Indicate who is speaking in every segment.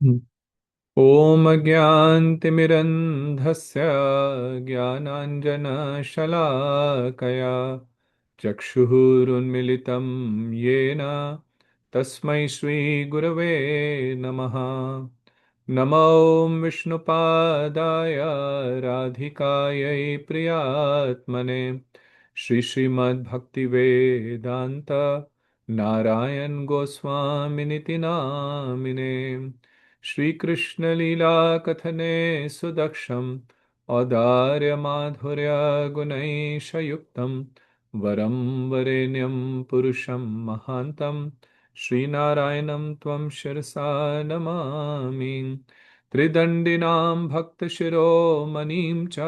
Speaker 1: ॐ ज्ञानतिमिरन्धस्य ज्ञानाञ्जनशलाकया चक्षुरुन्मिलितं येन तस्मै श्रीगुरवे नमः। नमो विष्णुपादाय राधिकायै प्रियात्मने श्रीमद्भक्तिवेदान्त नारायण गोस्वामिनिति नामिने। श्रीकृष्ण लीला कथने सुदक्षं औदार्य माधुर्य गुणैशयुक्तं वरं वरेण्यं पुरुषं महान्तं श्रीनारायणं त्वं शिरसा नमामि। त्रिदण्डिनां भक्तशिरोमणिं च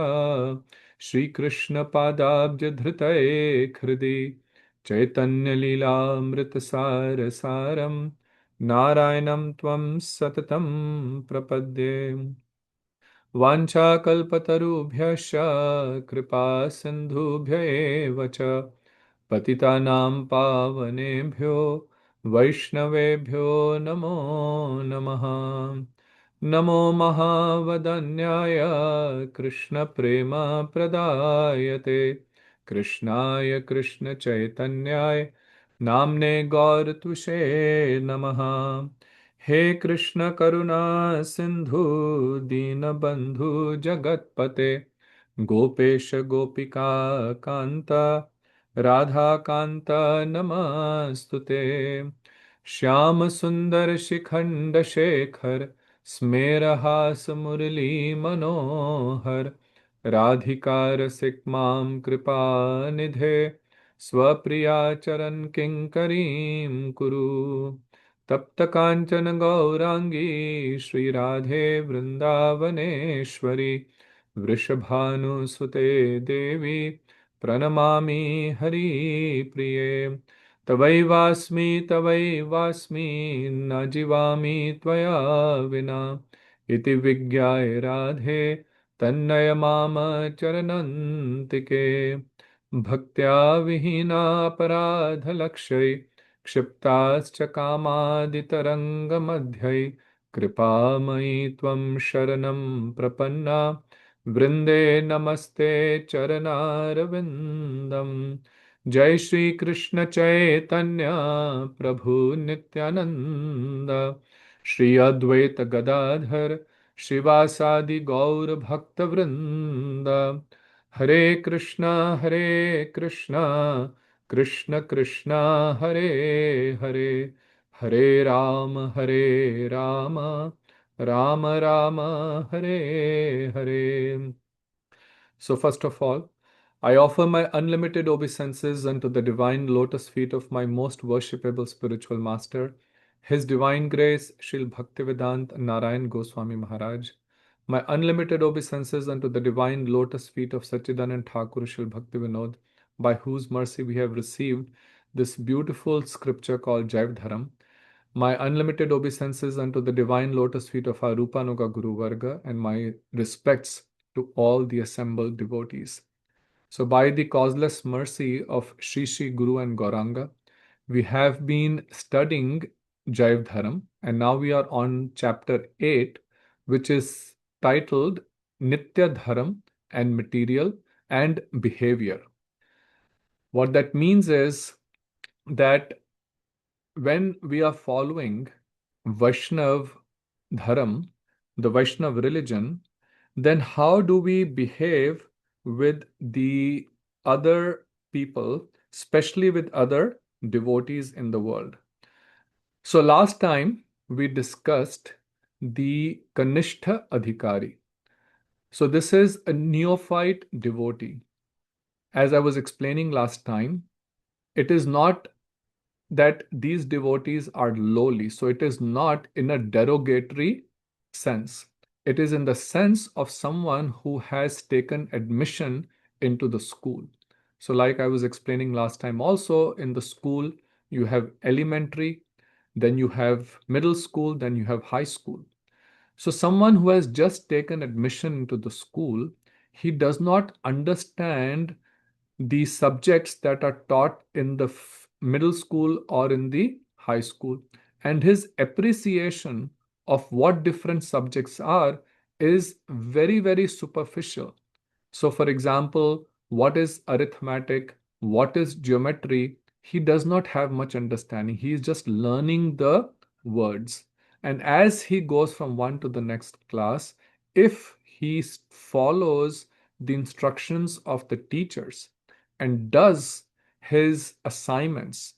Speaker 1: श्रीकृष्णपादाब्जधृतये हृदि चैतन्यलीलामृतसारसारं नारायणं त्वं सततं प्रपद्ये। वाञ्छाकल्पतरुभ्यश्च कृपा सिन्धुभ्य एव च पतितानां पावनेभ्यो वैष्णवेभ्यो नमो नमः। नमो महावदन्याय कृष्णप्रेमप्रदायते कृष्णाय कृष्णचैतन्याय नाम्ने गौरतुषे नमः। हे कृष्ण करुणा सिंधु दीनबंधु जगतपते गोपेश गोपिका कांता राधा कांता नमस्तुते। श्याम सुंदर शिखंड शेखर स्मेरहास मुरली मनोहर राधिका रसिक मां कृपा निधे स्वप्रिया चरण किंकरीं कुरु। तप्त कांचन गौरांगी श्री राधे वृंदावनेश्वरी वृषभानुसुते देवी प्रणमामि हरिप्रिये। तवैवास्मि न जीवामि त्वया विना इति विज्ञाय राधे तन्नय माम चरणन्तिके। भक्त्या विहीना अपराधलक्षै क्षिप्ताश्च कामादितरङ्गमध्यै कृपामयि त्वं शरणं प्रपन्ना वृन्दे नमस्ते चरणारविन्दम्। जय श्री कृष्ण चैतन्य प्रभु नित्यानंद श्री अद्वैत गदाधर श्रीवासादि गौर भक्त वृंद। हरे Krishna Krishna Krishna Hare Hare Hare Ram Ram Ram Hare Hare. So, first of all, I offer my unlimited obeisances unto the divine lotus feet of my most worshipable spiritual master, His Divine Grace, Srila Bhaktivedanta Narayan Goswami Maharaj. My unlimited obeisances unto the divine lotus feet of Sachidanand Thakur Srila Bhaktivinod, by whose mercy we have received this beautiful scripture called Jaiva Dharam. My unlimited obeisances unto the divine lotus feet of our Rupanuga Guru Varga, and my respects to all the assembled devotees. So, by the causeless mercy of Sri Sri Guru and Gauranga, we have been studying Jaiv Dharam, and now we are on chapter 8, which is titled Nitya Dharam and Material and Behavior. What that means is that when we are following Vaishnav Dharam, the Vaishnav religion, then how do we behave with the other people, especially with other devotees in the world? So, last time we discussed the Kanishtha Adhikari. So, this is a neophyte devotee. As I was explaining last time, it is not that these devotees are lowly. So it is not in a derogatory sense. It is in the sense of someone who has taken admission into the school. So, like I was explaining last time, also in the school, you have elementary, then you have middle school, then you have high school. So, someone who has just taken admission into the school, he does not understand the subjects that are taught in the middle school or in the high school. And his appreciation of what different subjects are is very, very superficial. So, for example, what is arithmetic? What is geometry? He does not have much understanding. He is just learning the words. And as he goes from one to the next class, if he follows the instructions of the teachers and does his assignments,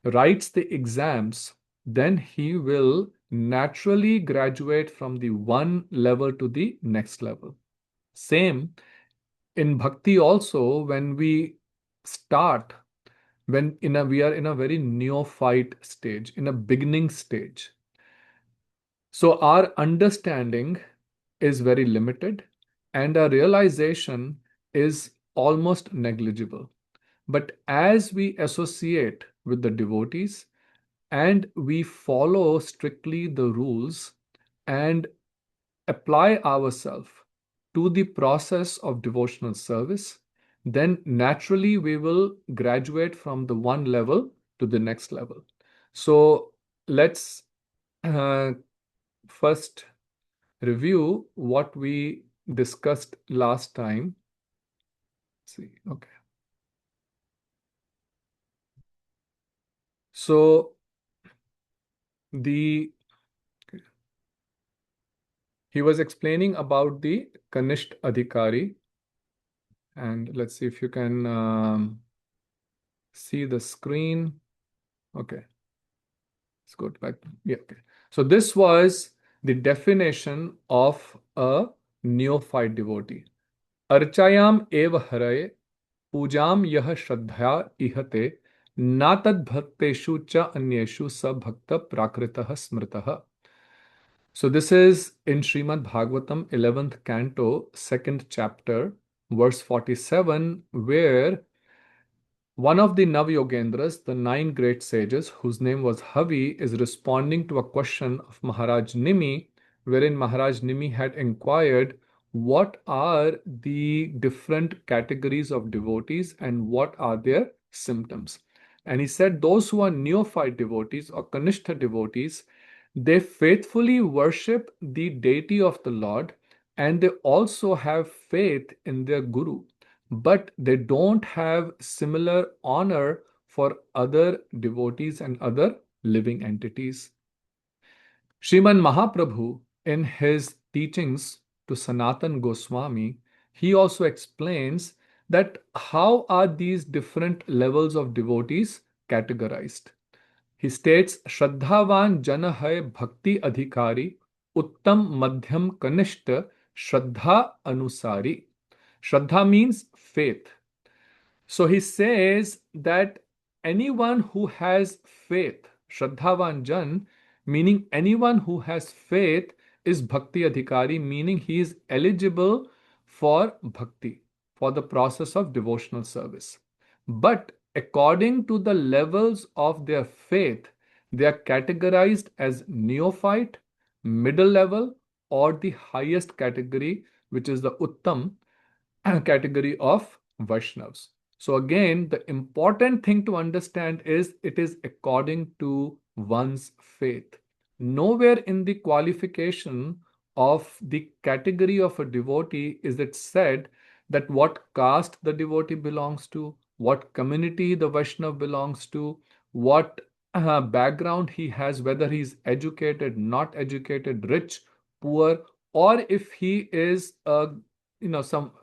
Speaker 1: writes the exams, then he will naturally graduate from the one level to the next level. Same in bhakti also, when we start, when we are in a very neophyte stage, in a beginning stage. So our understanding is very limited and our realization is almost negligible. But as we associate with the devotees and we follow strictly the rules and apply ourselves to the process of devotional service, then naturally we will graduate from the one level to the next level. So let's uh, first review what we discussed last time. Let's see, okay. So the he was explaining about the Kanishtha Adhikari, and let's see if you can see the screen. Okay, let's go back. Yeah, okay. So this was the definition of a neophyte devotee. Archayam eva haraye पूजाम यह श्रद्धया इहते न तद्भक्तेषु च अन्येषु स भक्त प्राकृतः स्मृतः. So this is in Srimad Bhagavatam 11th canto 2nd chapter verse 47, where one of the Navyogendras, the nine great sages, whose name was Havi, is responding to a question of Maharaj Nimi, wherein Maharaj Nimi had inquired what are the different categories of devotees and what are their symptoms. And he said those who are neophyte devotees or Kanishtha devotees, they faithfully worship the deity of the Lord and they also have faith in their Guru, but they don't have similar honor for other devotees and other living entities. Sriman Mahaprabhu, in his teachings to Sanatan Goswami, he also explains that how are these different levels of devotees categorized. He states, Shraddhavan jana hai bhakti adhikari, uttam madhyam kanishta, shraddha anusari. Shraddha means faith. So he says that anyone who has faith, Shraddhavan Jan, meaning anyone who has faith, is Bhakti Adhikari, meaning he is eligible for Bhakti, for the process of devotional service. But according to the levels of their faith, they are categorized as neophyte, middle level, or the highest category, which is the Uttam category of Vaishnavas. So, again, the important thing to understand is it is according to one's faith. Nowhere in the qualification of the category of a devotee is it said that what caste the devotee belongs to, what community the Vaishnav belongs to, what background he has, whether he's educated, not educated, rich, poor, or if he is a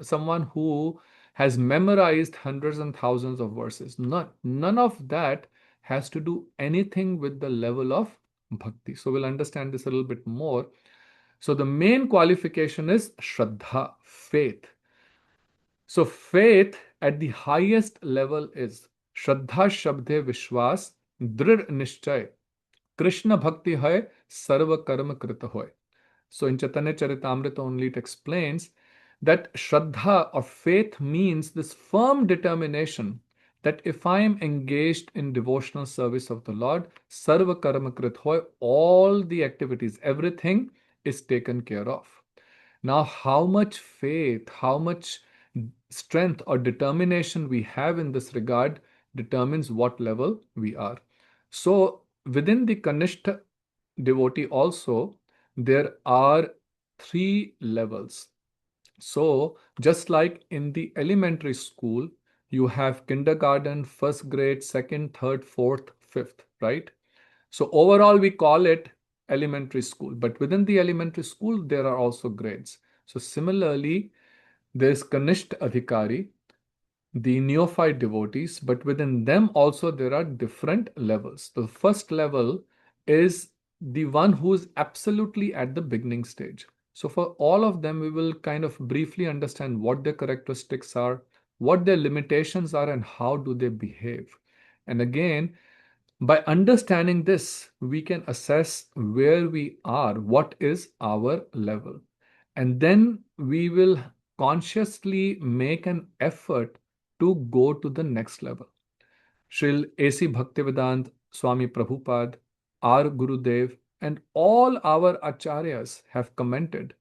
Speaker 1: someone who has memorized hundreds and thousands of verses. None of that has to do anything with the level of bhakti. So we'll understand this a little bit more. So the main qualification is shraddha, faith. So faith at the highest level is shraddha shabde vishwas drid nishchay Krishna bhakti hai sarva karma krita hoy. So in Chaitanya Charitamrita only it explains that Shraddha or faith means this firm determination that if I am engaged in devotional service of the Lord, Sarva Karma Krit Hoy, all the activities, everything is taken care of. Now, how much faith, how much strength or determination we have in this regard determines what level we are. So, within the Kanishtha devotee also, there are three levels. So, just like in the elementary school, you have kindergarten, first grade, second, third, fourth, fifth, right? So, overall, we call it elementary school. But within the elementary school, there are also grades. So, similarly, there's Kanishtha Adhikari, the neophyte devotees, but within them also there are different levels. The first level is the one who is absolutely at the beginning stage. So, for all of them, we will kind of briefly understand what their characteristics are, what their limitations are, and how do they behave. And again, by understanding this, we can assess where we are, what is our level. And then we will consciously make an effort to go to the next level. Sril A.C. Bhaktivedant Swami Prabhupada, our Gurudev, and all our acharyas have commented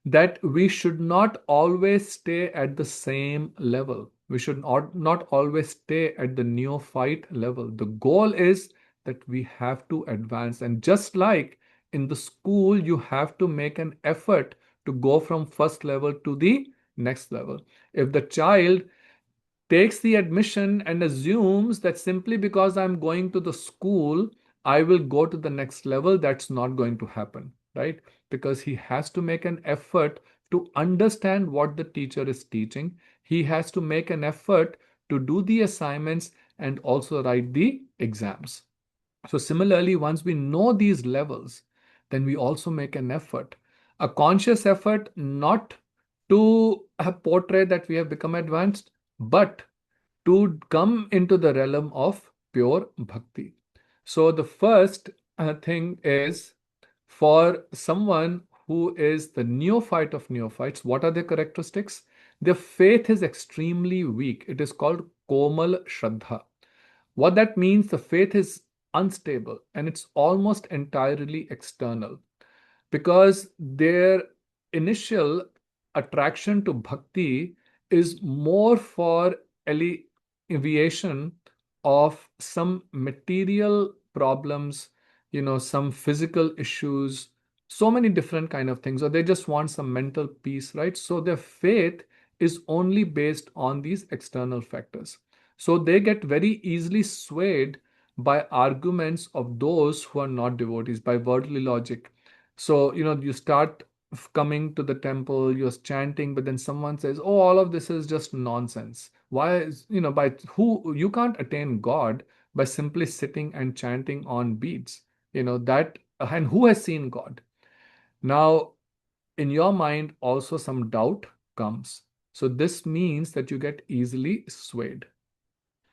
Speaker 1: that we should not always stay at the same level. We should not always stay at the neophyte level. The goal is that we have to advance. And just like in the school, you have to make an effort to go from first level to the next level. If the child takes the admission and assumes that simply because I'm going to the school, I will go to the next level, that's not going to happen, right? Because he has to make an effort to understand what the teacher is teaching. He has to make an effort to do the assignments and also write the exams. So, similarly, once we know these levels, then we also make an effort, a conscious effort, not to portray that we have become advanced, but to come into the realm of pure bhakti. So, the first thing is for someone who is the neophyte of neophytes, what are their characteristics? Their faith is extremely weak. It is called Komal Shraddha. What that means, the faith is unstable and it's almost entirely external because their initial attraction to bhakti is more for alleviation of some material problems, some physical issues, so many different kind of things, or they just want some mental peace, right? So their faith is only based on these external factors. So they get very easily swayed by arguments of those who are not devotees, by worldly logic. So, you start coming to the temple, you're chanting, but then someone says, oh, all of this is just nonsense. Why is, by who you can't attain God by simply sitting and chanting on beads, that, and who has seen God? Now, in your mind, also some doubt comes. So, this means that you get easily swayed.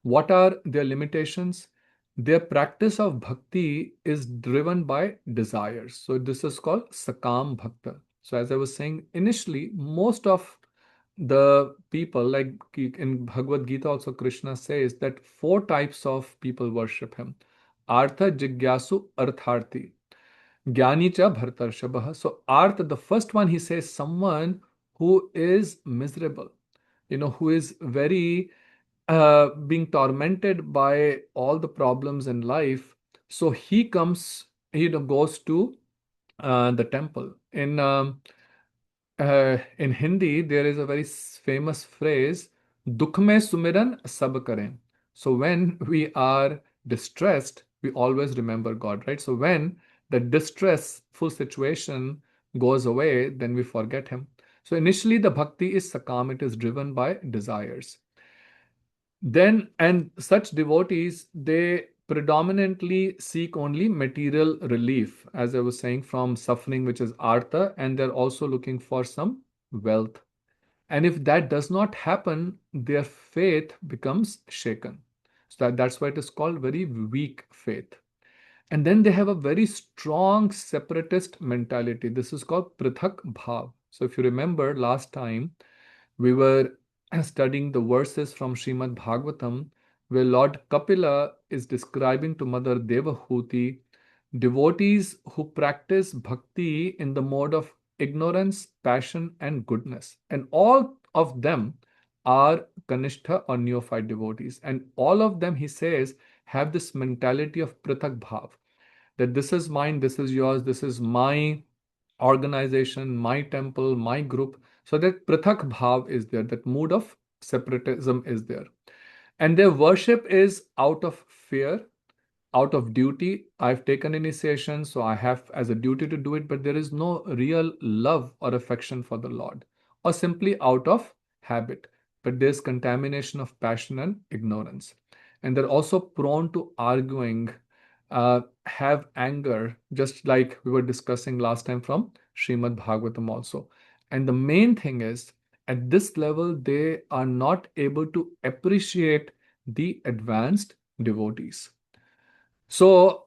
Speaker 1: What are their limitations? Their practice of bhakti is driven by desires. So this is called Sakam Bhakta. So as I was saying initially, most of the people, like in Bhagavad Gita, also Krishna says that four types of people worship him. Artha, Jigyasu, Artharthi, Jnani cha Bhartarshabha. So Artha, the first one, he says someone who is miserable, who is very being tormented by all the problems in life. So he comes, goes to the temple. In Hindi, there is a very famous phrase, "Dukh mein sumiran sab karen." So when we are distressed, we always remember God, right? So when the distressful situation goes away, then we forget Him. So initially, the bhakti is sakam; it is driven by desires. Then, and such devotees, they predominantly seek only material relief, as I was saying, from suffering, which is artha, and they're also looking for some wealth. And if that does not happen, their faith becomes shaken. So that's why it is called very weak faith. And then they have a very strong separatist mentality. This is called prithak bhav. So if you remember last time, we were studying the verses from Srimad Bhagavatam, where Lord Kapila is describing to Mother Devahuti devotees who practice bhakti in the mode of ignorance, passion, and goodness. And all of them are Kanishtha or neophyte devotees. And all of them, he says, have this mentality of Prithak Bhav, that this is mine, this is yours, this is my organization, my temple, my group. So that prathak bhav is there, that mood of separatism is there. And their worship is out of fear, out of duty. I've taken initiation, so I have as a duty to do it, but there is no real love or affection for the Lord, or simply out of habit. But there's contamination of passion and ignorance. And they're also prone to arguing, have anger, just like we were discussing last time from Srimad Bhagavatam also. And the main thing is, at this level, they are not able to appreciate the advanced devotees. So,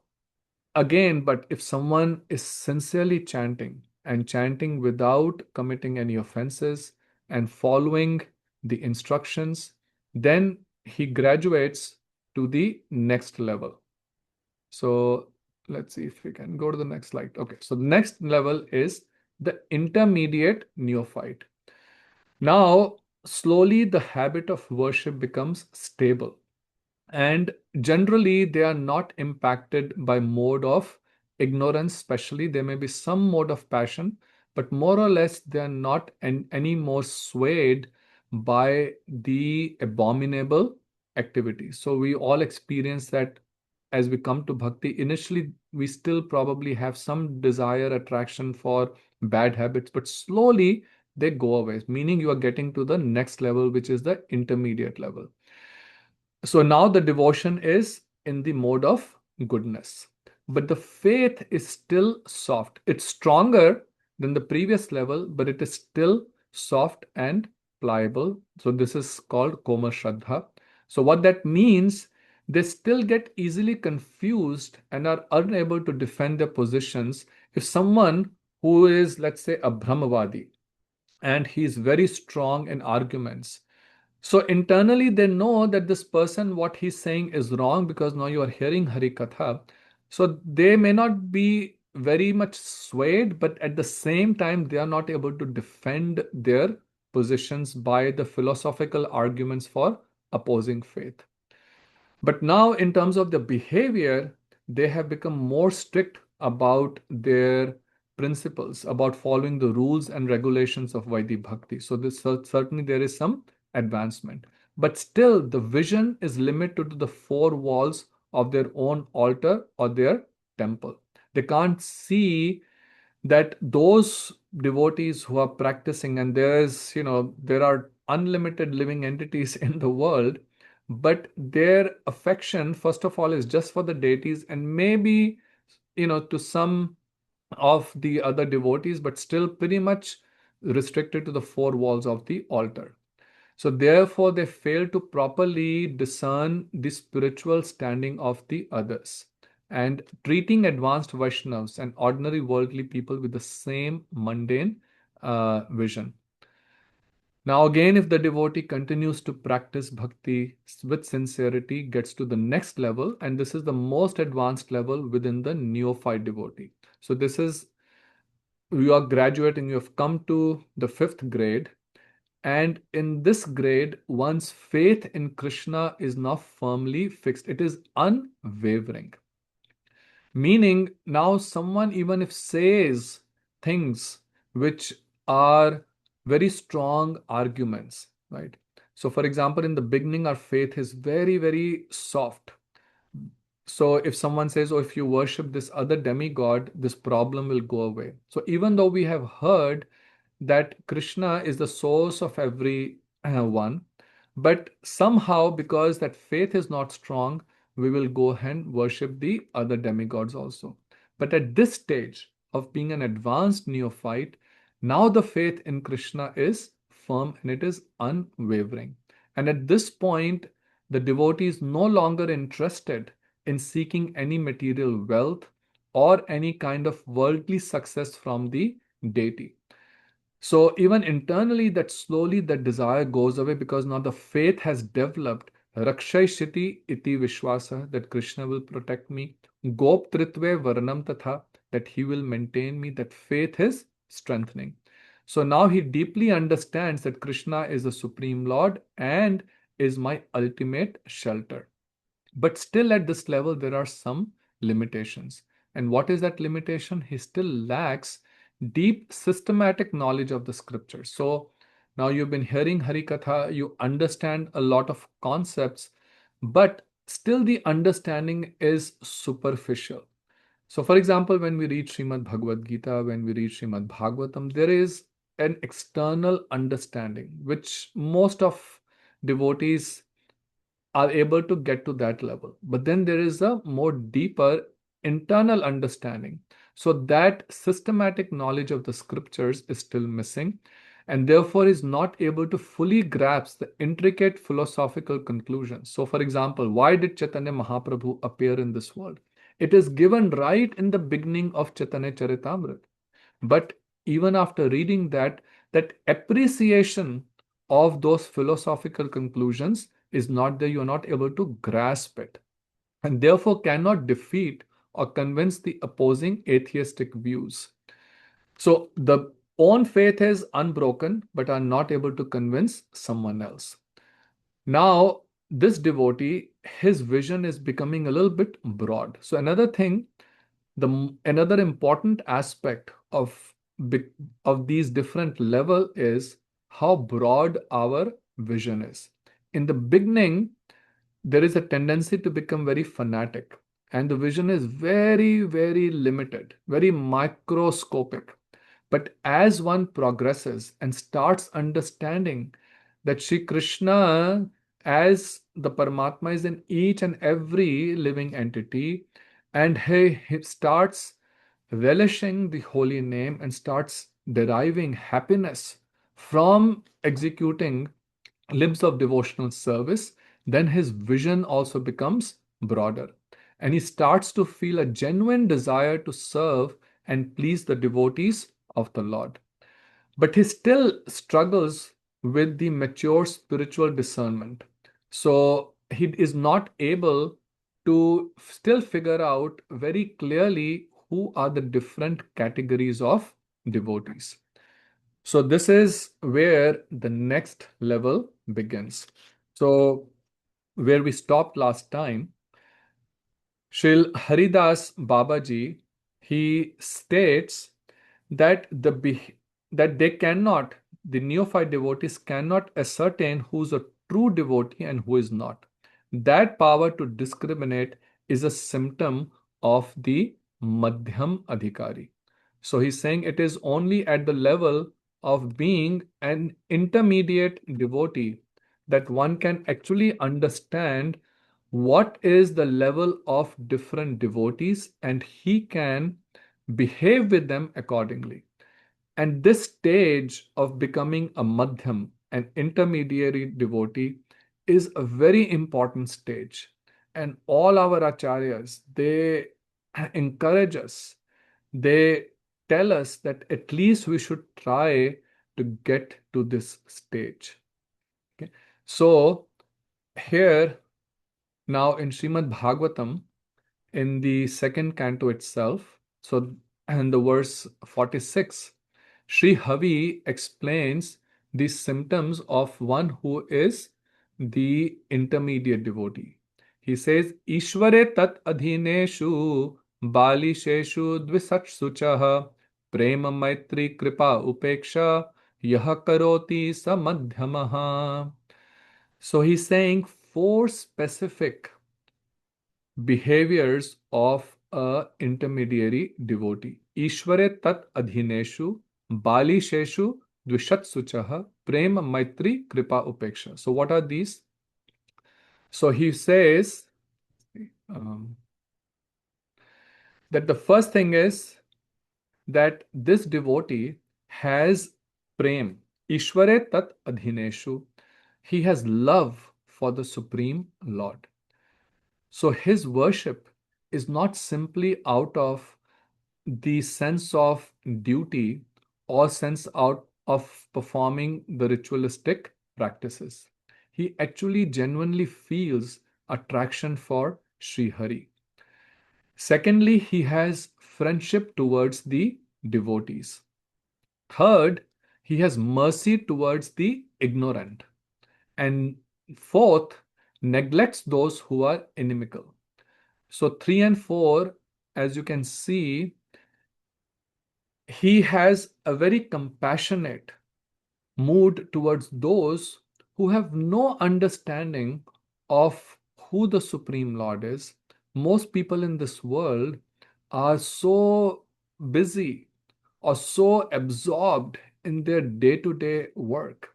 Speaker 1: again, but if someone is sincerely chanting and chanting without committing any offenses and following the instructions, then he graduates to the next level. So let's see if we can go to the next slide. Okay, so the next level is the intermediate neophyte. Now, slowly the habit of worship becomes stable, and generally they are not impacted by mode of ignorance. Especially there may be some mode of passion, but more or less they are not any more swayed by the abominable activities. So we all experience that as we come to bhakti. Initially we still probably have some desire, attraction for bad habits, but slowly they go away, meaning you are getting to the next level, which is the intermediate level. So now the devotion is in the mode of goodness, but the faith is still soft. It's stronger than the previous level, but it is still soft and pliable. So this is called Koma Shraddha. So what that means, they still get easily confused and are unable to defend their positions. If someone who is, let's say, a Brahmavadi, and he's very strong in arguments, so internally, they know that this person, what he's saying is wrong, because now you are hearing Hari Katha. So they may not be very much swayed, but at the same time, they are not able to defend their positions by the philosophical arguments for opposing faith. But now, in terms of the behavior, they have become more strict about their principles, about following the rules and regulations of Vaidhi Bhakti. So, this certainly there is some advancement. But still, the vision is limited to the four walls of their own altar or their temple. They can't see that those devotees who are practicing, and there are unlimited living entities in the world, but their affection first of all is just for the deities, and maybe to some of the other devotees, but still pretty much restricted to the four walls of the altar. So therefore they fail to properly discern the spiritual standing of the others, and treating advanced Vaishnavas and ordinary worldly people with the same mundane vision. Now, again, if the devotee continues to practice bhakti with sincerity, gets to the next level, and this is the most advanced level within the neophyte devotee. So, this is you are graduating, you have come to the fifth grade, and in this grade, one's faith in Krishna is now firmly fixed, it is unwavering. Meaning, now someone, even if says things which are very strong arguments, right? So, for example, in the beginning, our faith is very, very soft. So, if someone says, oh, if you worship this other demigod, this problem will go away. So, even though we have heard that Krishna is the source of every one, but somehow, because that faith is not strong, we will go and worship the other demigods also. But at this stage of being an advanced neophyte, now the faith in Krishna is firm and it is unwavering. And at this point, the devotee is no longer interested in seeking any material wealth or any kind of worldly success from the deity. So even internally, that slowly that desire goes away, because now the faith has developed. Rakshai Shiti iti Vishwasa, that Krishna will protect me. Gop Tritve Varnam Tatha, that he will maintain me, that faith is strengthening. So now he deeply understands that Krishna is the Supreme Lord and is my ultimate shelter. But still at this level, there are some limitations. And what is that limitation? He still lacks deep systematic knowledge of the scriptures. So now you've been hearing Harikatha, you understand a lot of concepts, but still the understanding is superficial. So, for example, when we read Srimad Bhagavad Gita, when we read Srimad Bhagavatam, there is an external understanding which most of devotees are able to get to that level. But then there is a more deeper internal understanding. So that systematic knowledge of the scriptures is still missing and therefore is not able to fully grasp the intricate philosophical conclusions. So, for example, why did Chaitanya Mahaprabhu appear in this world? It is given right in the beginning of Chaitanya Charitamrita. But even after reading that, that appreciation of those philosophical conclusions is not there. You're not able to grasp it and therefore cannot defeat or convince the opposing atheistic views. So the own faith is unbroken but are not able to convince someone else. Now, this devotee, his vision is becoming a little bit broad. So another thing, another important aspect of these different level is how broad our vision is. In the beginning, there is a tendency to become very fanatic, and the vision is very, very limited, very microscopic. But as one progresses and starts understanding that Sri Krishna, as the Paramatma, is in each and every living entity, and he starts relishing the holy name and starts deriving happiness from executing limbs of devotional service, then his vision also becomes broader. And he starts to feel a genuine desire to serve and please the devotees of the Lord. But he still struggles with the mature spiritual discernment. So he is not able to still figure out very clearly who are the different categories of devotees. So this is where the next level begins. So where we stopped last time, Shri Haridas Babaji, he states that that they cannot, the neophyte devotees cannot ascertain who's a true devotee and who is not. That power to discriminate is a symptom of the Madhyam Adhikari. So he's saying it is only at the level of being an intermediate devotee that one can actually understand what is the level of different devotees and he can behave with them accordingly. And this stage of becoming a madhyam, an intermediary devotee, is a very important stage. And all our acharyas, they encourage us, they tell us that at least we should try to get to this stage. Okay? So here now in Srimad Bhagavatam, in the second canto itself, so and the verse 46, Sri Havi explains the symptoms of one who is the intermediate devotee. He says, Ishvare tat adhineshu balisheshu dvisatsuchaha prema maitri kripa upeksha yaha karoti samadhyamaha. So he's saying four specific behaviors of a intermediary devotee. Ishvare tat adhineshu balisheshu dvishatsuchaha prema maitri kripa upeksha. So what are these? So he says um, that the first thing is that this devotee has prem. Ishvare tat adhineshu. He has love for the Supreme Lord. So his worship is not simply out of the sense of duty or sense out of performing the ritualistic practices. He actually genuinely feels attraction for Sri Hari. Secondly, he has friendship towards the devotees. Third, he has mercy towards the ignorant. And fourth, neglects those who are inimical. So 3 and 4, as you can see, he has a very compassionate mood towards those who have no understanding of who the Supreme Lord is. Most people in this world are so busy or so absorbed in their day to day work.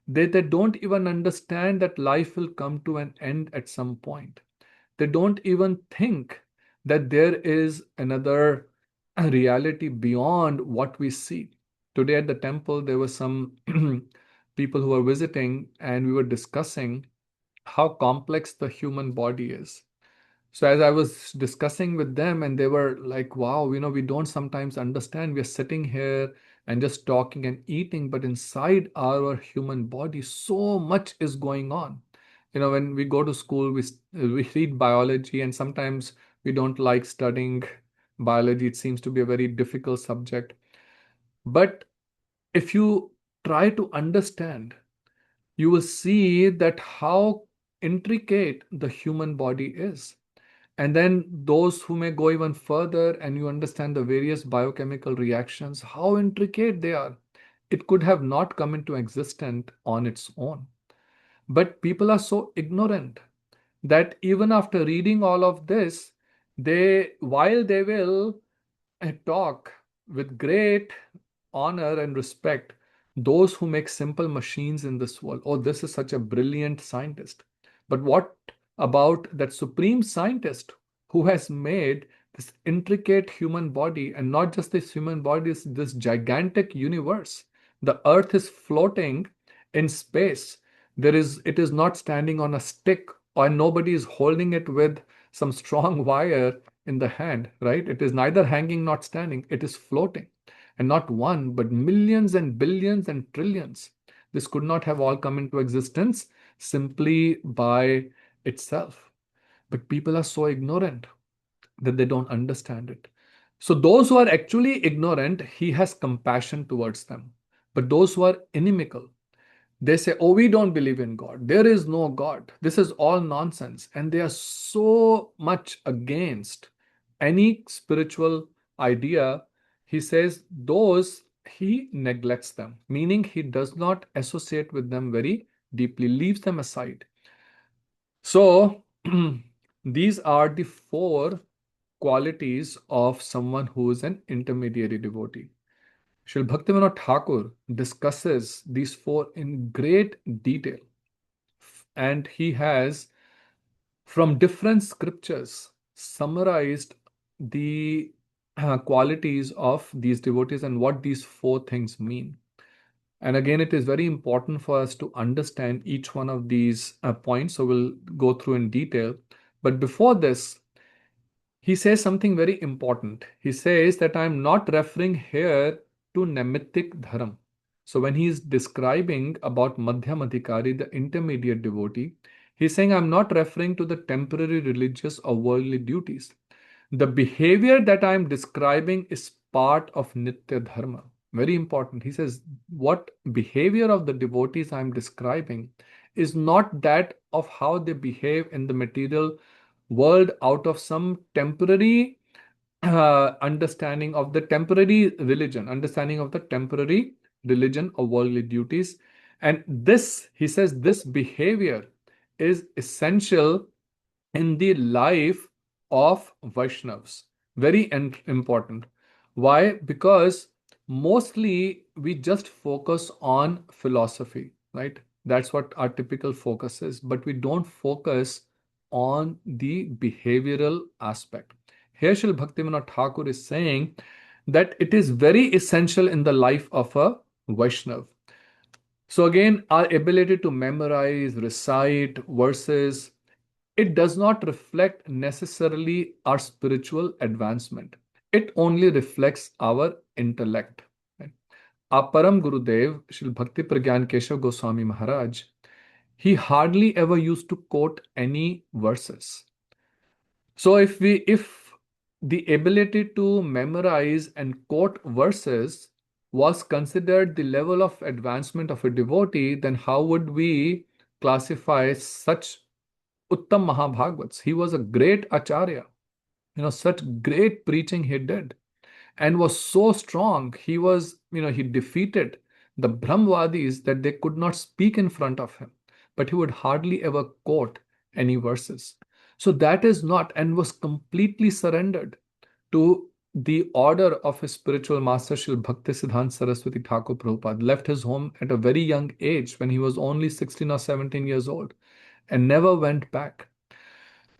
Speaker 1: They don't even understand that life will come to an end at some point. They don't even think that there is another reality beyond what we see. Today at the temple, there were some people who were visiting, and we were discussing how complex the human body is. So as I was discussing with them, and they were like, wow, we don't sometimes understand. We're sitting here and just talking and eating, but inside our human body, so much is going on. When we go to school, we read biology, and sometimes we don't like studying biology. It seems to be a very difficult subject. But if you try to understand, you will see that how intricate the human body is. And then those who may go even further, and you understand the various biochemical reactions, how intricate they are. It could have not come into existence on its own. But people are so ignorant that even after reading all of this, while they will talk with great honor and respect those who make simple machines in this world. Oh, this is such a brilliant scientist. But what about that supreme scientist who has made this intricate human body, and not just this human body, this gigantic universe? The earth is floating in space. It is not standing on a stick, or nobody is holding it with some strong wire in the hand, right? It is neither hanging nor standing, it is floating. And not one, but millions and billions and trillions. This could not have all come into existence simply by itself. But people are so ignorant that they don't understand it. So, those who are actually ignorant, he has compassion towards them. But those who are inimical, they say, oh, we don't believe in God. There is no God. This is all nonsense. And they are so much against any spiritual idea. He says, those he neglects them, meaning he does not associate with them very deeply, leaves them aside. So, these are the four qualities of someone who is an intermediary devotee. Srila Bhaktivinoda Thakur discusses these four in great detail, and he has, from different scriptures, summarized the qualities of these devotees and what these four things mean. And again, it is very important for us to understand each one of these points, so we'll go through in detail. But before this, he says something very important. He says that I'm not referring here to Naimittik Dharam. So when he is describing about Madhyam Adhikari, the intermediate devotee, he's saying I'm not referring to the temporary religious or worldly duties. The behavior that I'm describing is part of Nitya Dharma. Very important. He says what behavior of the devotees I'm describing is not that of how they behave in the material world out of some temporary understanding of the temporary religion, understanding of the temporary religion or worldly duties. And this, he says, this behavior is essential in the life of Vaishnavas. Very important. Why? Because mostly we just focus on philosophy, right? That's what our typical focus is, but we don't focus on the behavioral aspect. Here, Srila Bhaktivinoda Thakur is saying that it is very essential in the life of a Vaishnav. So, again, our ability to memorize, recite verses, it does not reflect necessarily our spiritual advancement. It only reflects our intellect. Right? Our Param Gurudev, Shri Bhakti Pragyan Keshav Goswami Maharaj, he hardly ever used to quote any verses. So if the ability to memorize and quote verses was considered the level of advancement of a devotee, then how would we classify such Uttam Mahabhagavats? He was a great acharya. Such great preaching he did. and was so strong. He defeated the Brahmavadis that they could not speak in front of him, but he would hardly ever quote any verses. So that is not, and was completely surrendered to the order of his spiritual master, Srila Bhaktisiddhanta Saraswati Thakur Prabhupada. Left his home at a very young age when he was only 16 or 17 years old and never went back.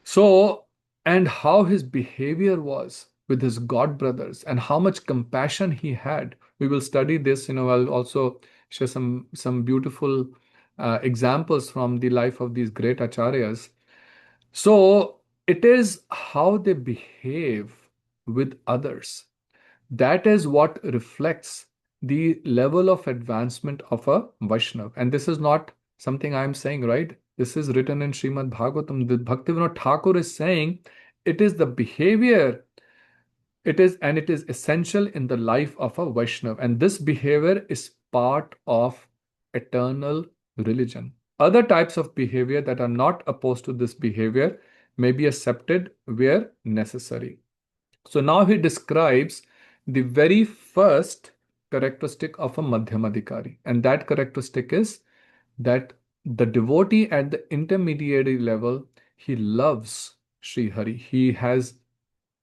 Speaker 1: So, and how his behavior was with his god brothers and how much compassion he had. We will study this. I'll also share some beautiful examples from the life of these great acharyas. So, it is how they behave with others. That is what reflects the level of advancement of a Vaishnav. And this is not something I'm saying, right? This is written in Srimad Bhagavatam. The Bhaktivinoda Thakur is saying it is the behavior, it is essential in the life of a Vaishnav. And this behavior is part of eternal religion. Other types of behavior that are not opposed to this behavior may be accepted where necessary. So now he describes the very first characteristic of a Madhyam Adhikari, and that characteristic is that the devotee at the intermediary level, he loves Sri Hari. He has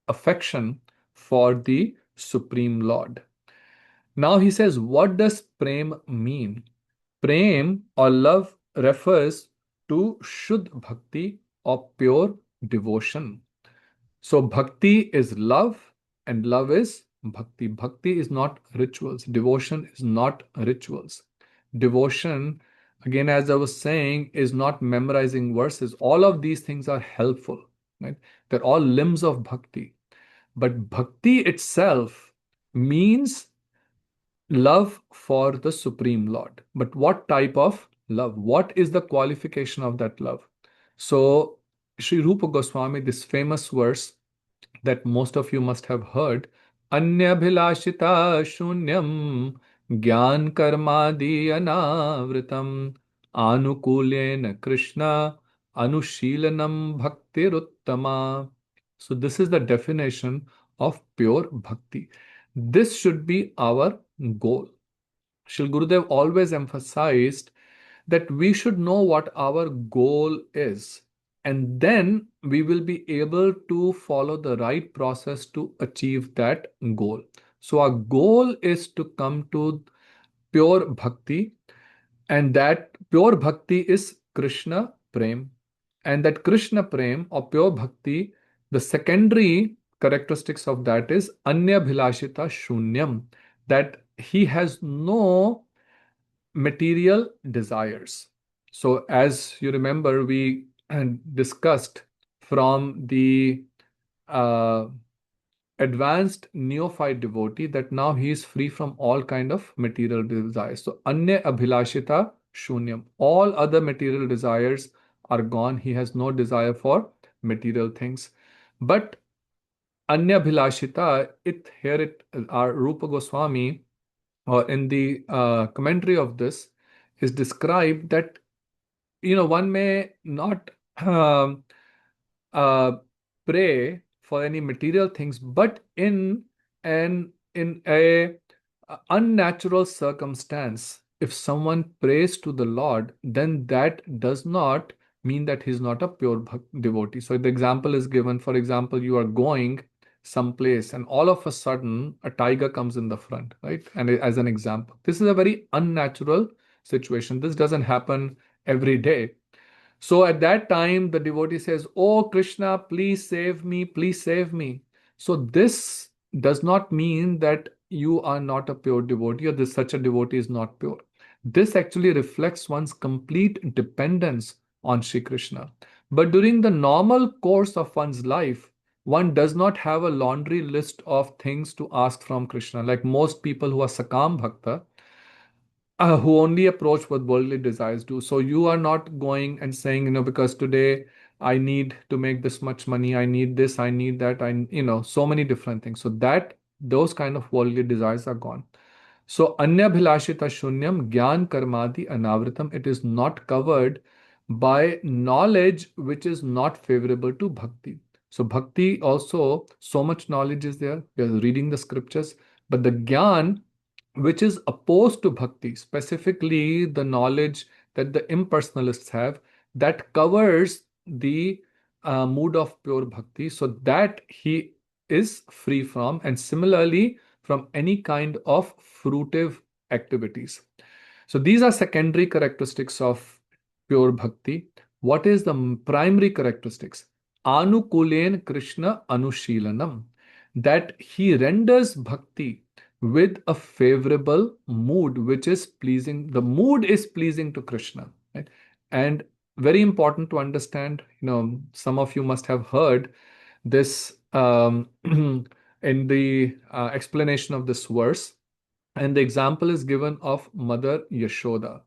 Speaker 1: affection for the Supreme Lord. Now he says, what does prem mean? Prem or love refers to Shuddh Bhakti or pure devotion. So bhakti is love and love is bhakti. Bhakti is not rituals. Devotion is not rituals. Devotion, again, as I was saying, is not memorizing verses. All of these things are helpful, right? They're all limbs of bhakti. But bhakti itself means love for the Supreme Lord. But what type of love? What is the qualification of that love? So, Sri Rupa Goswami, this famous verse that most of you must have heard, Anyabhilashita shunyam gyan karmadi anavritam anukulyena Krishna anushilanam bhaktiruttama. So this is the definition of pure bhakti. This should be our goal. Shri Gurudev always emphasized that we should know what our goal is, and then we will be able to follow the right process to achieve that goal. So, our goal is to come to pure bhakti, and that pure bhakti is Krishna Prem. And that Krishna Prem or pure bhakti, the secondary characteristics of that is Anya Bhilashita Shunyam, that he has no material desires. So, as you remember, we discussed from the uh, advanced neophyte devotee that now he is free from all kind of material desires. So, Anya Abhilashita Shunyam. All other material desires are gone. He has no desire for material things. But Anya Bhilashita, our Rupa Goswami or in the commentary of this is described that one may not um, uh, pray for any material things, but in a unnatural circumstance, if someone prays to the Lord, then that does not mean that he's not a pure devotee. So the example is given. For example, you are going someplace and all of a sudden a tiger comes in the front, right? And as an example, this is a very unnatural situation. This doesn't happen every day. So at that time, the devotee says, "Oh Krishna, please save me, please save me." So this does not mean that you are not a pure devotee or this such a devotee is not pure. This actually reflects one's complete dependence on Sri Krishna. But during the normal course of one's life, one does not have a laundry list of things to ask from Krishna. Like most people who are Sakam Bhakta, who only approach what worldly desires do. So you are not going and saying, because today I need to make this much money, I need this, I need that, so many different things. So those kind of worldly desires are gone. So Anya Bhilashita Shunyam Gyan Karmadi Anavritam, it is not covered by knowledge which is not favorable to bhakti. So bhakti also, so much knowledge is there. We are reading the scriptures, but the gyan, which is opposed to bhakti, specifically the knowledge that the impersonalists have, that covers the mood of pure bhakti, so that he is free from, and similarly from any kind of fruitive activities. So these are secondary characteristics of pure bhakti. What is the primary characteristics? Anukulen Krishna Anushilanam. That he renders bhakti with a favorable mood, which is pleasing. The mood is pleasing to Krishna. Right? And very important to understand, some of you must have heard this in the explanation of this verse. And the example is given of Mother Yashoda.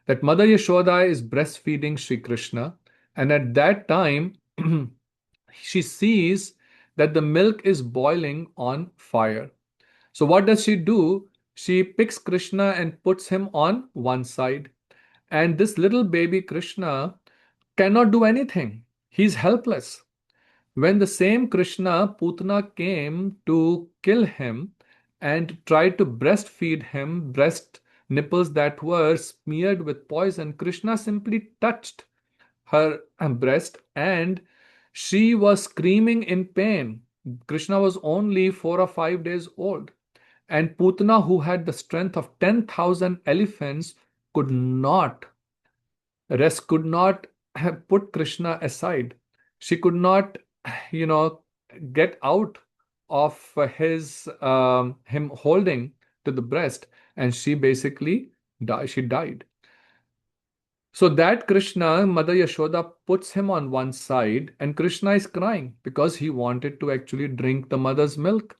Speaker 1: That Mother Yashoda is breastfeeding Sri Krishna, and at that time, she sees that the milk is boiling on fire. So, what does she do? She picks Krishna and puts him on one side. And this little baby Krishna cannot do anything. He's helpless. When the same Krishna, Putana came to kill him and tried to breastfeed him, breast nipples that were smeared with poison, Krishna simply touched her breast and she was screaming in pain. Krishna was only 4 or 5 days old. And Putana, who had the strength of 10,000 elephants, could not could not have put Krishna aside. She could not, you know, get out of his him holding to the breast, and she basically died. She died. So that Krishna, Mother Yashoda puts him on one side, and Krishna is crying because he wanted to actually drink the mother's milk.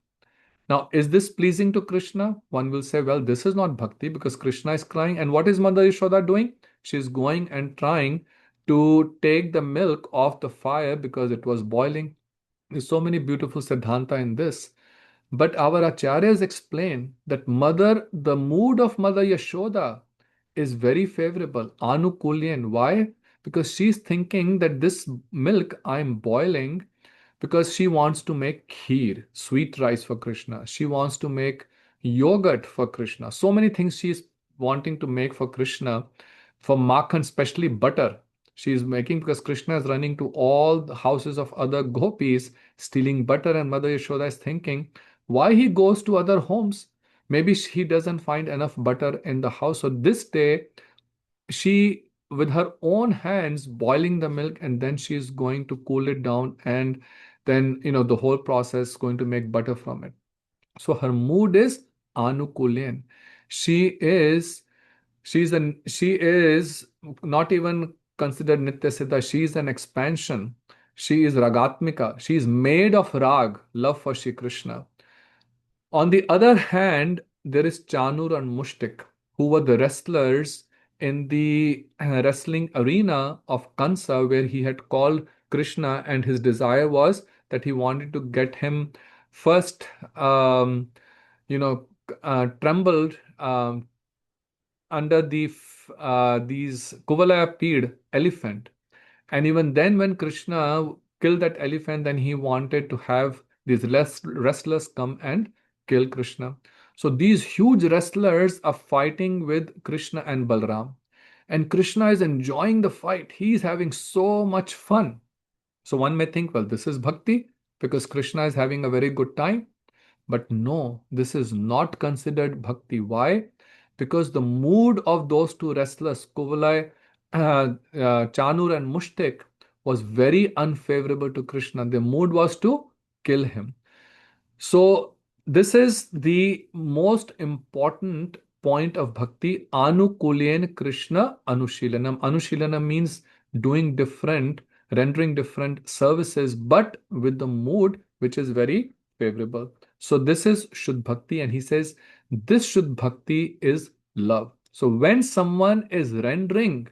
Speaker 1: Now, is this pleasing to Krishna? One will say, well, this is not bhakti because Krishna is crying. And what is Mother Yashoda doing? She's going and trying to take the milk off the fire because it was boiling. There's so many beautiful siddhanta in this. But our acharyas explain that the mood of Mother Yashoda is very favorable. Anukulyan. Why? Because she's thinking that this milk I'm boiling because she wants to make kheer, sweet rice for Krishna. She wants to make yogurt for Krishna. So many things she's wanting to make for Krishna, for Makhan, especially butter. She is making because Krishna is running to all the houses of other gopis, stealing butter, and Mother Yashoda is thinking, why he goes to other homes? Maybe he doesn't find enough butter in the house. So this day, she with her own hands boiling the milk and then she is going to cool it down and then the whole process going to make butter from it. So her mood is anukulyan. She is not even considered nitya siddha. She is an expansion. She is ragatmika. She is made of rag, love for Shri Krishna. On the other hand, there is Chanur and Mushtik, who were the wrestlers in the wrestling arena of Kansa, where he had called Krishna, and his desire was that he wanted to get him first, you know, trembled under these Kuvalaya Pid elephant. And even then, when Krishna killed that elephant, then he wanted to have these wrestlers come and kill Krishna. So these huge wrestlers are fighting with Krishna and Balram. And Krishna is enjoying the fight. He is having so much fun. So one may think, well, this is bhakti because Krishna is having a very good time. But no, this is not considered bhakti. Why? Because the mood of those two wrestlers, Kuvalai, Chanur and Mushtik, was very unfavorable to Krishna. Their mood was to kill him. So this is the most important point of bhakti. Anukulyen Krishna Anushilanam. Anushilanam means doing different, rendering different services, but with the mood which is very favorable. So this is Shuddh Bhakti, and he says this Shuddh Bhakti is love. So when someone is rendering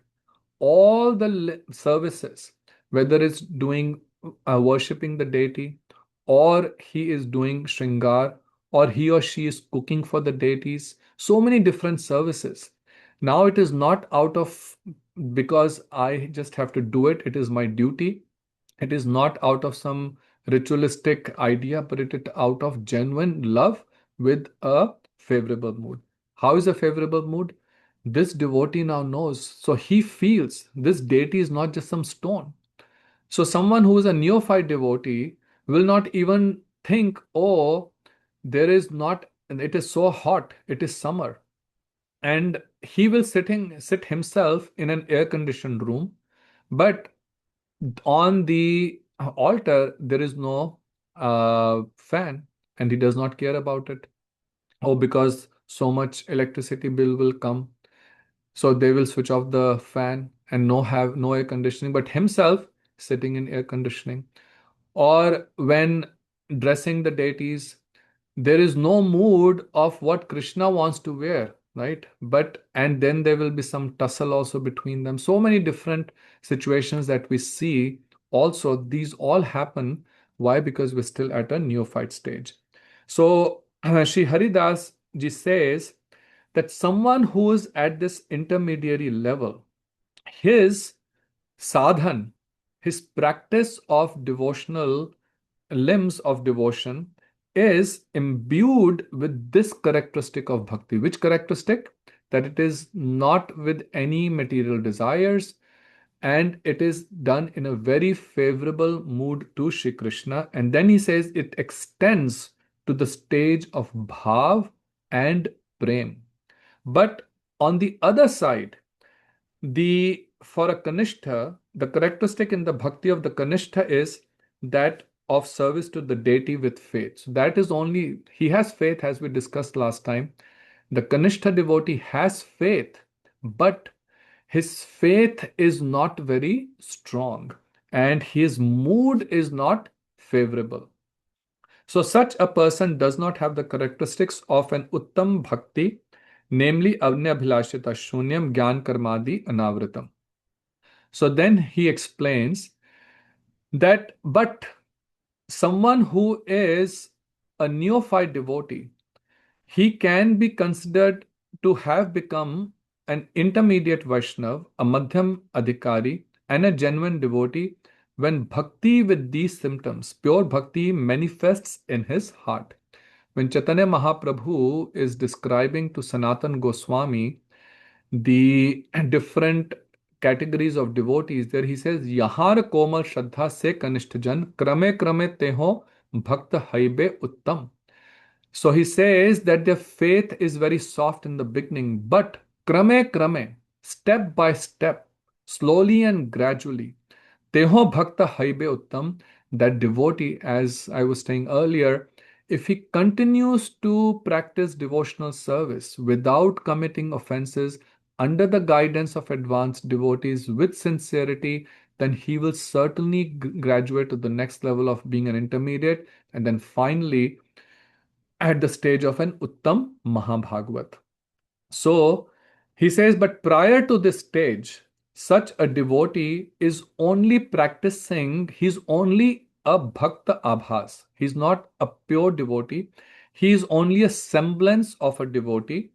Speaker 1: all the services, whether it's doing worshipping the deity, or he is doing Shringar, or he or she is cooking for the deities, so many different services. Now it is not out of because I just have to do it, it is my duty. It is not out of some ritualistic idea, but it is out of genuine love with a favorable mood. How is a favorable mood? This devotee now knows. So he feels this deity is not just some stone. So someone who is a neophyte devotee will not even think, oh, there is not, it is so hot, it is summer. And he will sit himself in an air-conditioned room, but on the altar there is no fan, and he does not care about it. Oh, because so much electricity bill will come, so they will switch off the fan and no air conditioning, but himself sitting in air conditioning. Or when dressing the deities, there is no mood of what Krishna wants to wear, right? But and then there will be some tussle also between them. So many different situations that we see. Also, these all happen. Why? Because we're still at a neophyte stage. So Sri Haridas ji says that someone who is at this intermediary level, his sadhan, his practice of devotional limbs of devotion is imbued with this characteristic of bhakti. Which characteristic? That it is not with any material desires, and it is done in a very favorable mood to Shri Krishna. And then he says it extends to the stage of bhav and prem. But on the other side, the for a Kanishtha, the characteristic in the bhakti of the Kanishtha is that of service to the deity with faith. So that is only, he has faith, as we discussed last time. The Kanishtha devotee has faith, but his faith is not very strong and his mood is not favorable. So such a person does not have the characteristics of an Uttam Bhakti, namely Avnyabhilashita Shunyam Gyan Karmadi Anavritam. So then he explains that, but someone who is a neophyte devotee, he can be considered to have become an intermediate Vaishnav, a Madhyam Adhikari, and a genuine devotee when bhakti with these symptoms, pure bhakti, manifests in his heart. When Chaitanya Mahaprabhu is describing to Sanatan Goswami the different categories of devotees, there he says, Yahar komal shraddha se kanishth jan, krame krame teho bhakta haibe uttam. So he says that their faith is very soft in the beginning, but krame krame, step by step, slowly and gradually, teho bhakta haibe uttam, that devotee, as I was saying earlier, if he continues to practice devotional service without committing offenses under the guidance of advanced devotees with sincerity, then he will certainly graduate to the next level of being an intermediate, and then finally at the stage of an Uttam Mahabhagavat. So he says, but prior to this stage, such a devotee is only practicing, he's only a Bhakta Abhas. He's not a pure devotee. He is only a semblance of a devotee.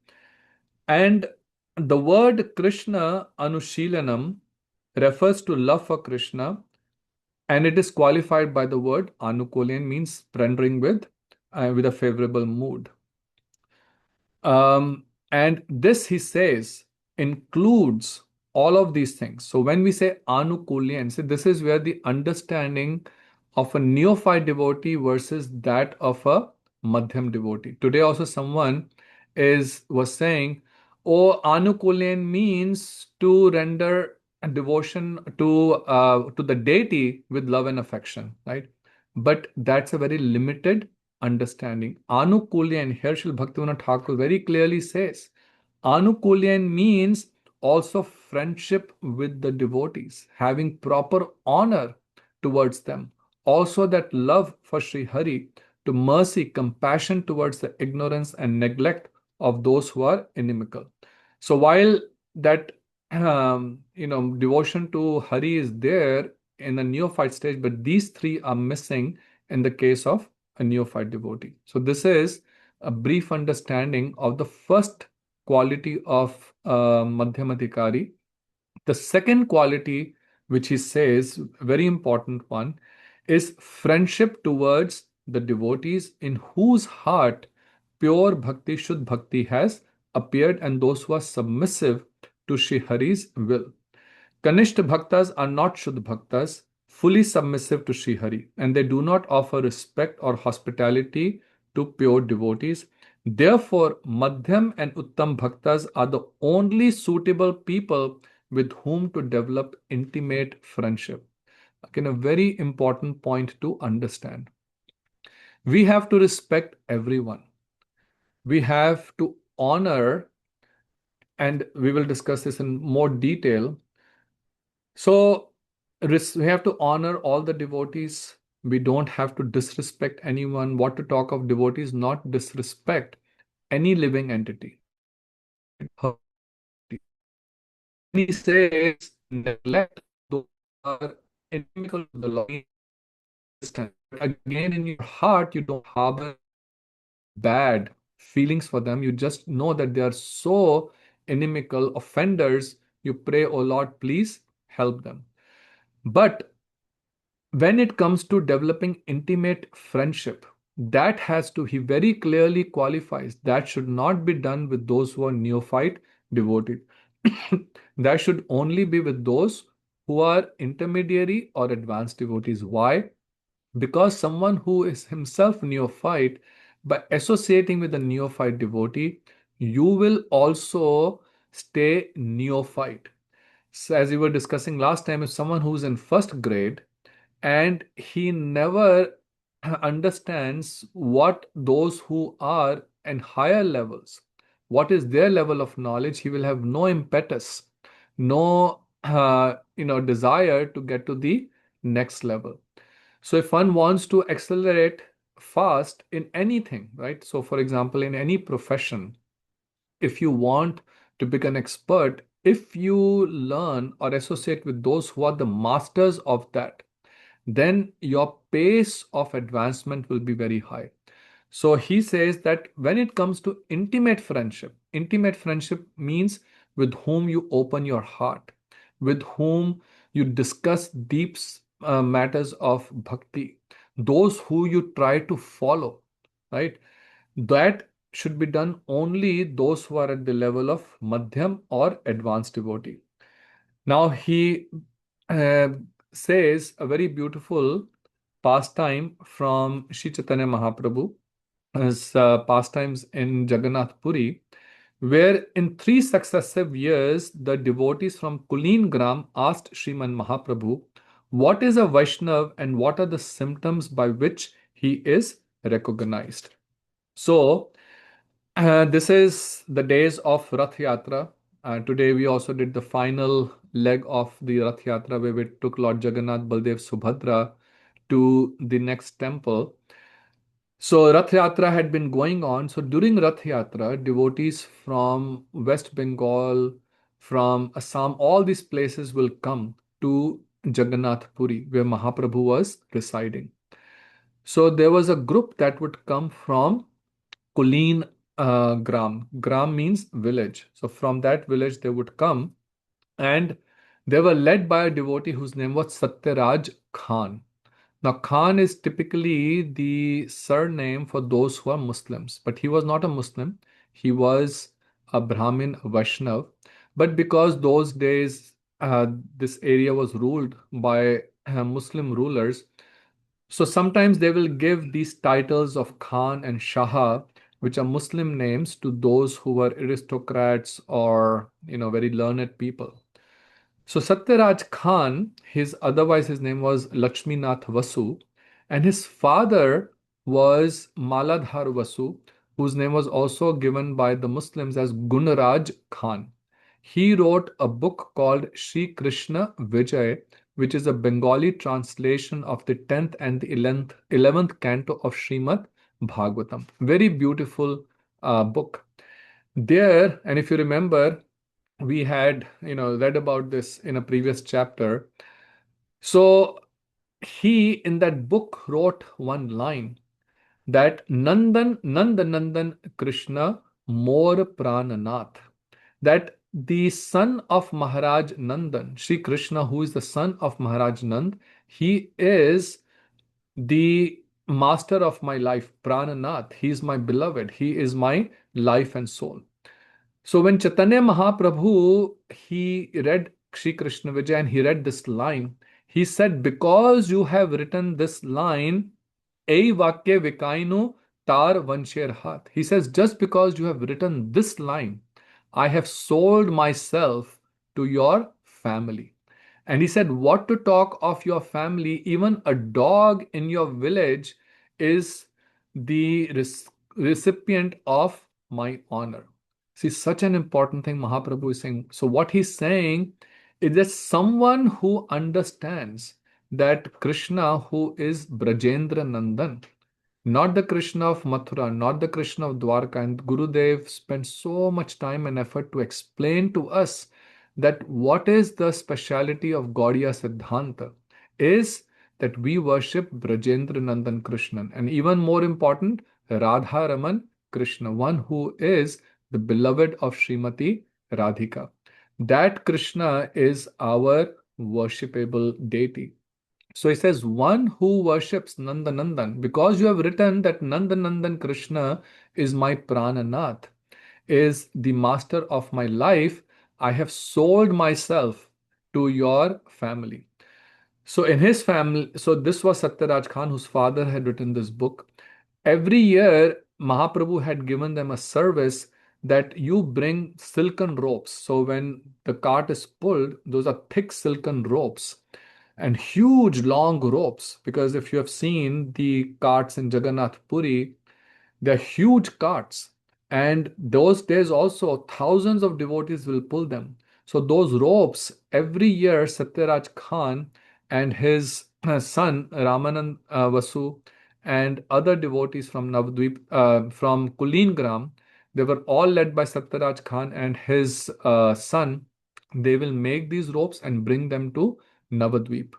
Speaker 1: And the word Krishna Anushilanam refers to love for Krishna, and it is qualified by the word Anukulen, means rendering with a favorable mood. And this, he says, includes all of these things. So when we say anukulyan, so this is where the understanding of a neophyte devotee versus that of a madhyam devotee. Today also someone was saying, oh, anukulyan means to render a devotion to the deity with love and affection, right? But that's a very limited understanding. Anukulyan, here Srila Bhaktivinoda Thakur very clearly says, Anukulyan means also friendship with the devotees, having proper honor towards them. Also that love for Sri Hari, to mercy, compassion towards the ignorance and neglect of those who are inimical. So while that devotion to Hari is there in the neophyte stage, but these three are missing in the case of a neophyte devotee. So this is a brief understanding of the first quality of Madhyam Adhikari. The second quality which he says, very important one, is friendship towards the devotees in whose heart pure bhakti, Shuddh bhakti has appeared, and those who are submissive to Sri Hari's will. Kanishtha bhaktas are not Shuddh bhaktas, fully submissive to Sri Hari, and they do not offer respect or hospitality to pure devotees. Therefore, Madhyam and Uttam bhaktas are the only suitable people with whom to develop intimate friendship. Again, a very important point to understand. We have to respect everyone. We have to honor, and we will discuss this in more detail. So, we have to honor all the devotees. We don't have to disrespect anyone. What to talk of devotees, not disrespect any living entity. When he says neglect those who are inimical to the Lord, distant. But again, in your heart, you don't harbor bad feelings for them. You just know that they are so inimical offenders. You pray, oh Lord, please help them. But when it comes to developing intimate friendship, that has to, he very clearly qualifies, that should not be done with those who are neophyte devotees. That should only be with those who are intermediary or advanced devotees. Why? Because someone who is himself neophyte, by associating with a neophyte devotee, you will also stay neophyte. So as we were discussing last time, if someone who's in first grade and he never understands what those who are in higher levels, what is their level of knowledge, he will have no impetus, no desire to get to the next level. So if one wants to accelerate fast in anything, right? So for example, in any profession, if you want to become an expert, if you learn or associate with those who are the masters of that, then your pace of advancement will be very high. So he says that when it comes to intimate friendship means with whom you open your heart, with whom you discuss deep matters of bhakti, those who you try to follow, right? That should be done only those who are at the level of Madhyam or advanced devotee. Now he uh, says a very beautiful pastime from Sri Chaitanya Mahaprabhu, his pastimes in Jagannath Puri, where in 3 successive years the devotees from Kulin Gram asked Sriman Mahaprabhu, what is a Vaishnav and what are the symptoms by which he is recognized? So, this is the days of Rath Yatra. Today we also did the final leg of the Rath Yatra where we took Lord Jagannath, Baldev, Subhadra to the next temple. So Rath Yatra had been going on. So during Rath Yatra, devotees from West Bengal, from Assam, all these places will come to Jagannath Puri, where Mahaprabhu was residing. So there was a group that would come from Kulin Gram. Gram means village. So from that village, they would come and they were led by a devotee whose name was Satyaraj Khan. Now, Khan is typically the surname for those who are Muslims, but he was not a Muslim. He was a Brahmin Vaishnav. But because those days this area was ruled by Muslim rulers, so sometimes they will give these titles of Khan and Shah, which are Muslim names, to those who were aristocrats or very learned people. So Satyaraj Khan, his name was Lakshminath Vasu, and his father was Maladhar Vasu, whose name was also given by the Muslims as Gunaraj Khan. He wrote a book called Sri Krishna Vijay, which is a Bengali translation of the 10th and the 11th canto of Srimad Bhagavatam. Very beautiful book. There, and if you remember, we had read about this in a previous chapter. So he in that book wrote one line that Nandan Nandan Krishna More Prananath, that the son of Maharaj Nandan, Sri Krishna, who is the son of Maharaj Nand, he is the master of my life, Prananath. He is my beloved. He is my life and soul. So when Chaitanya Mahaprabhu, he read Sri Krishna Vijay and he read this line, he said, because you have written this line, Ei Vakya Vikainu Tar Vansher Hath. He says, just because you have written this line, I have sold myself to your family. And he said, what to talk of your family? Even a dog in your village is the recipient of my honor. See, such an important thing Mahaprabhu is saying. So, what he's saying is that someone who understands that Krishna, who is Brajendra Nandan, not the Krishna of Mathura, not the Krishna of Dwarka, and Gurudev spent so much time and effort to explain to us that what is the speciality of Gaudiya Siddhanta is that we worship Brajendra Nandan Krishnan, and even more important, Radha Raman Krishna, one who is the beloved of Srimati Radhika. That Krishna is our worshipable deity. So he says, one who worships Nandanandan, because you have written that Nandanandan Krishna is my Prananath, is the master of my life, I have sold myself to your family. So in his family, so this was Satyaraj Khan, whose father had written this book. Every year, Mahaprabhu had given them a service that you bring silken ropes. So when the cart is pulled, those are thick silken ropes and huge long ropes. Because if you have seen the carts in Jagannath Puri, they're huge carts. And those days also, thousands of devotees will pull them. So those ropes, every year, Satyaraj Khan and his son, Ramanand Vasu, and other devotees from Navadvip, from Kulingram, they were all led by Satyaraj Khan and his son. They will make these ropes and bring them to Navadvip,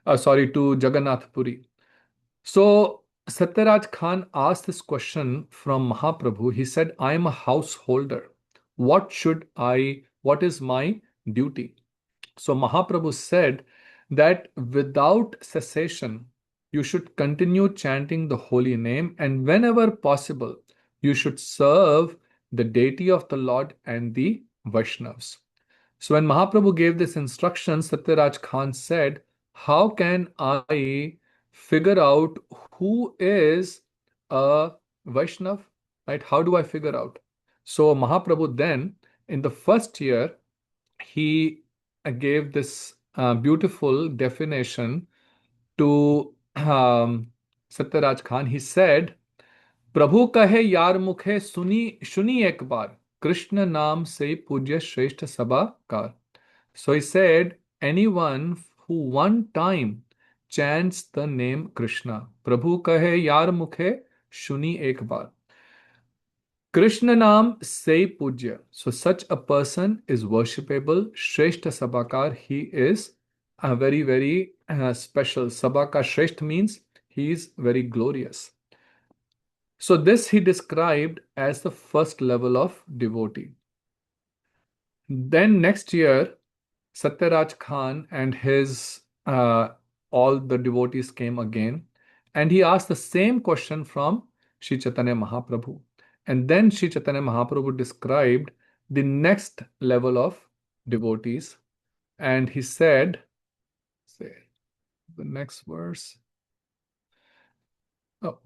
Speaker 1: to Jagannath Puri. So Satyaraj Khan asked this question from Mahaprabhu. He said, I am a householder. What is my duty? So Mahaprabhu said that without cessation, you should continue chanting the holy name, and whenever possible, you should serve the deity of the Lord and the Vaishnavas. So when Mahaprabhu gave this instruction, Satyaraj Khan said, how can I figure out who is a Vaishnav? Right? How do I figure out? So Mahaprabhu then, in the first year, he gave this beautiful definition to Satyaraj Khan. He said, प्रभु कहे यार मुखे सुनी एक बार कृष्ण नाम से पूज्य श्रेष्ठ सभाकार. So he said, anyone who one time chants the name Krishna, प्रभु कहे यार मुखे सुनी एक बार, Krishna Nam Say Pujya. So such a person is worshipable. Shrestha Sabakar, he is a very, very special. Sabakar Shrestha means he is very glorious. So this he described as the first level of devotee. Then next year, Satyaraj Khan and his all the devotees came again, and he asked the same question from Sri Chaitanya Mahaprabhu. And then Sri Chaitanya Mahaprabhu described the next level of devotees, and he said, say the next verse. Oh.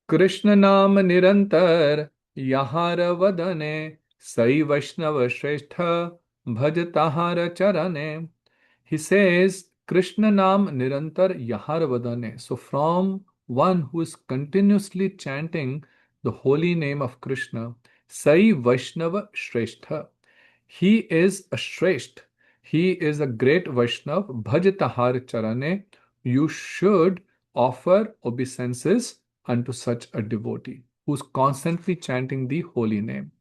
Speaker 1: Krishna Nam Nirantar Yahara Vadane Sai Vaishnava Shrestha Bhaj Tahara Charane. He says, Krishna Nam Nirantar Yahar Vadane. So, from one who is continuously chanting the holy name of Krishna, Sai Vaishnava Shrestha. He is a Shresht. He is a great Vaishnav. Bhaj Tahar Charane. You should offer obeisances unto such a devotee who's constantly chanting the holy name.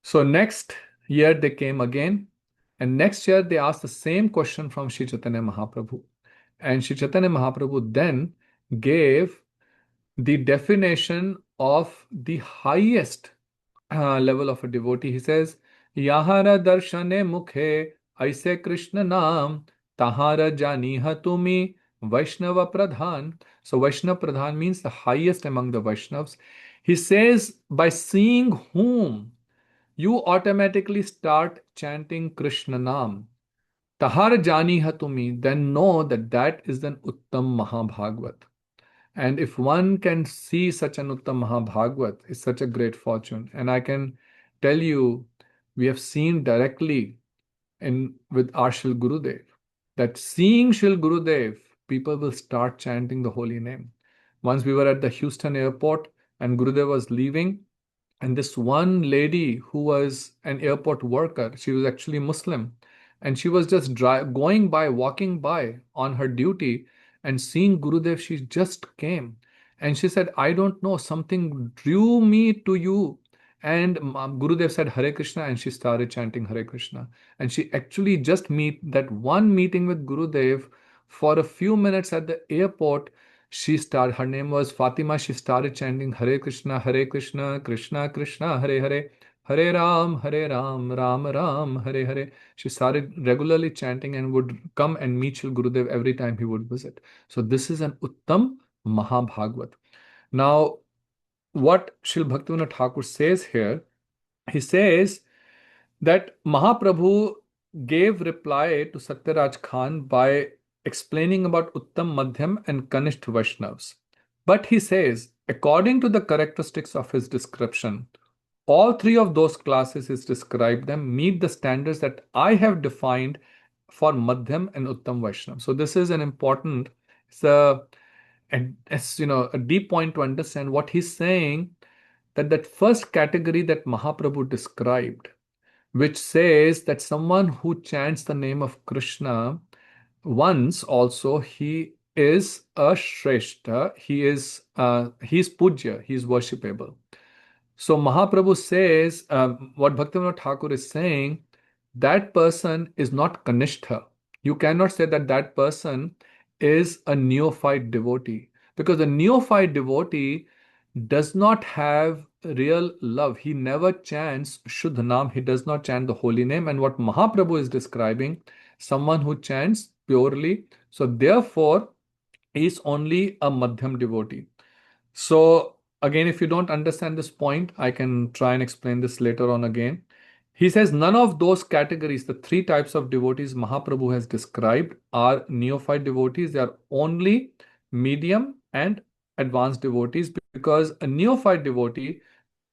Speaker 1: So next year they came again, and next year they asked the same question from Sri Chaitanya Mahaprabhu. And Sri Chaitanya Mahaprabhu then gave the definition of the highest level of a devotee. He says, Yahara darshane mukhe aise Krishna naam, tahara janiha tumi Vaishnava Pradhan. So Vaishnava Pradhan means the highest among the Vaishnavas. He says, by seeing whom you automatically start chanting Krishna Nam. Tahar jani hatumi, then know that that is an Uttam Mahabhagvat. And if one can see such an Uttam Mahabhagvat, it's such a great fortune. And I can tell you, we have seen directly in with our Shri Gurudev that seeing Shri Gurudev, people will start chanting the holy name. Once we were at the Houston airport and Gurudev was leaving, and this one lady who was an airport worker, she was actually Muslim, and she was just going by, walking by on her duty, and seeing Gurudev, she just came. And she said, I don't know, something drew me to you. And Gurudev said, Hare Krishna, and she started chanting Hare Krishna. And she actually just meet that one meeting with Gurudev for a few minutes at the airport. She started, her name was Fatima. She started chanting Hare Krishna, Krishna Krishna, Hare Hare, Hare Ram, Ram Ram, Hare Hare. She started regularly chanting and would come and meet Shri Gurudev every time he would visit. So this is an Uttam Mahabhagvat. Now, what Shri Bhaktivinoda Thakur says here, he says that Mahaprabhu gave reply to Satyaraj Khan by explaining about Uttam, Madhyam, and Kanishtha Vaishnavas. But he says, according to the characteristics of his description, all three of those classes he's described them meet the standards that I have defined for Madhyam and Uttam Vaishnava. So this is an important, it's a, a deep point to understand what he's saying, that first category that Mahaprabhu described, which says that someone who chants the name of Krishna once also, he is a Shrestha, he is Pujya, he is worshipable. So Mahaprabhu says, what Bhaktivinoda Thakur is saying, that person is not Kanishtha. You cannot say that that person is a neophyte devotee, because a neophyte devotee does not have real love. He never chants Shuddha Nam. He does not chant the holy name. And what Mahaprabhu is describing, someone who chants purely. So therefore, he is only a Madhyam devotee. So again, if you don't understand this point, I can try and explain this later on again. He says none of those categories, the three types of devotees Mahaprabhu has described, are neophyte devotees. They are only medium and advanced devotees, because a neophyte devotee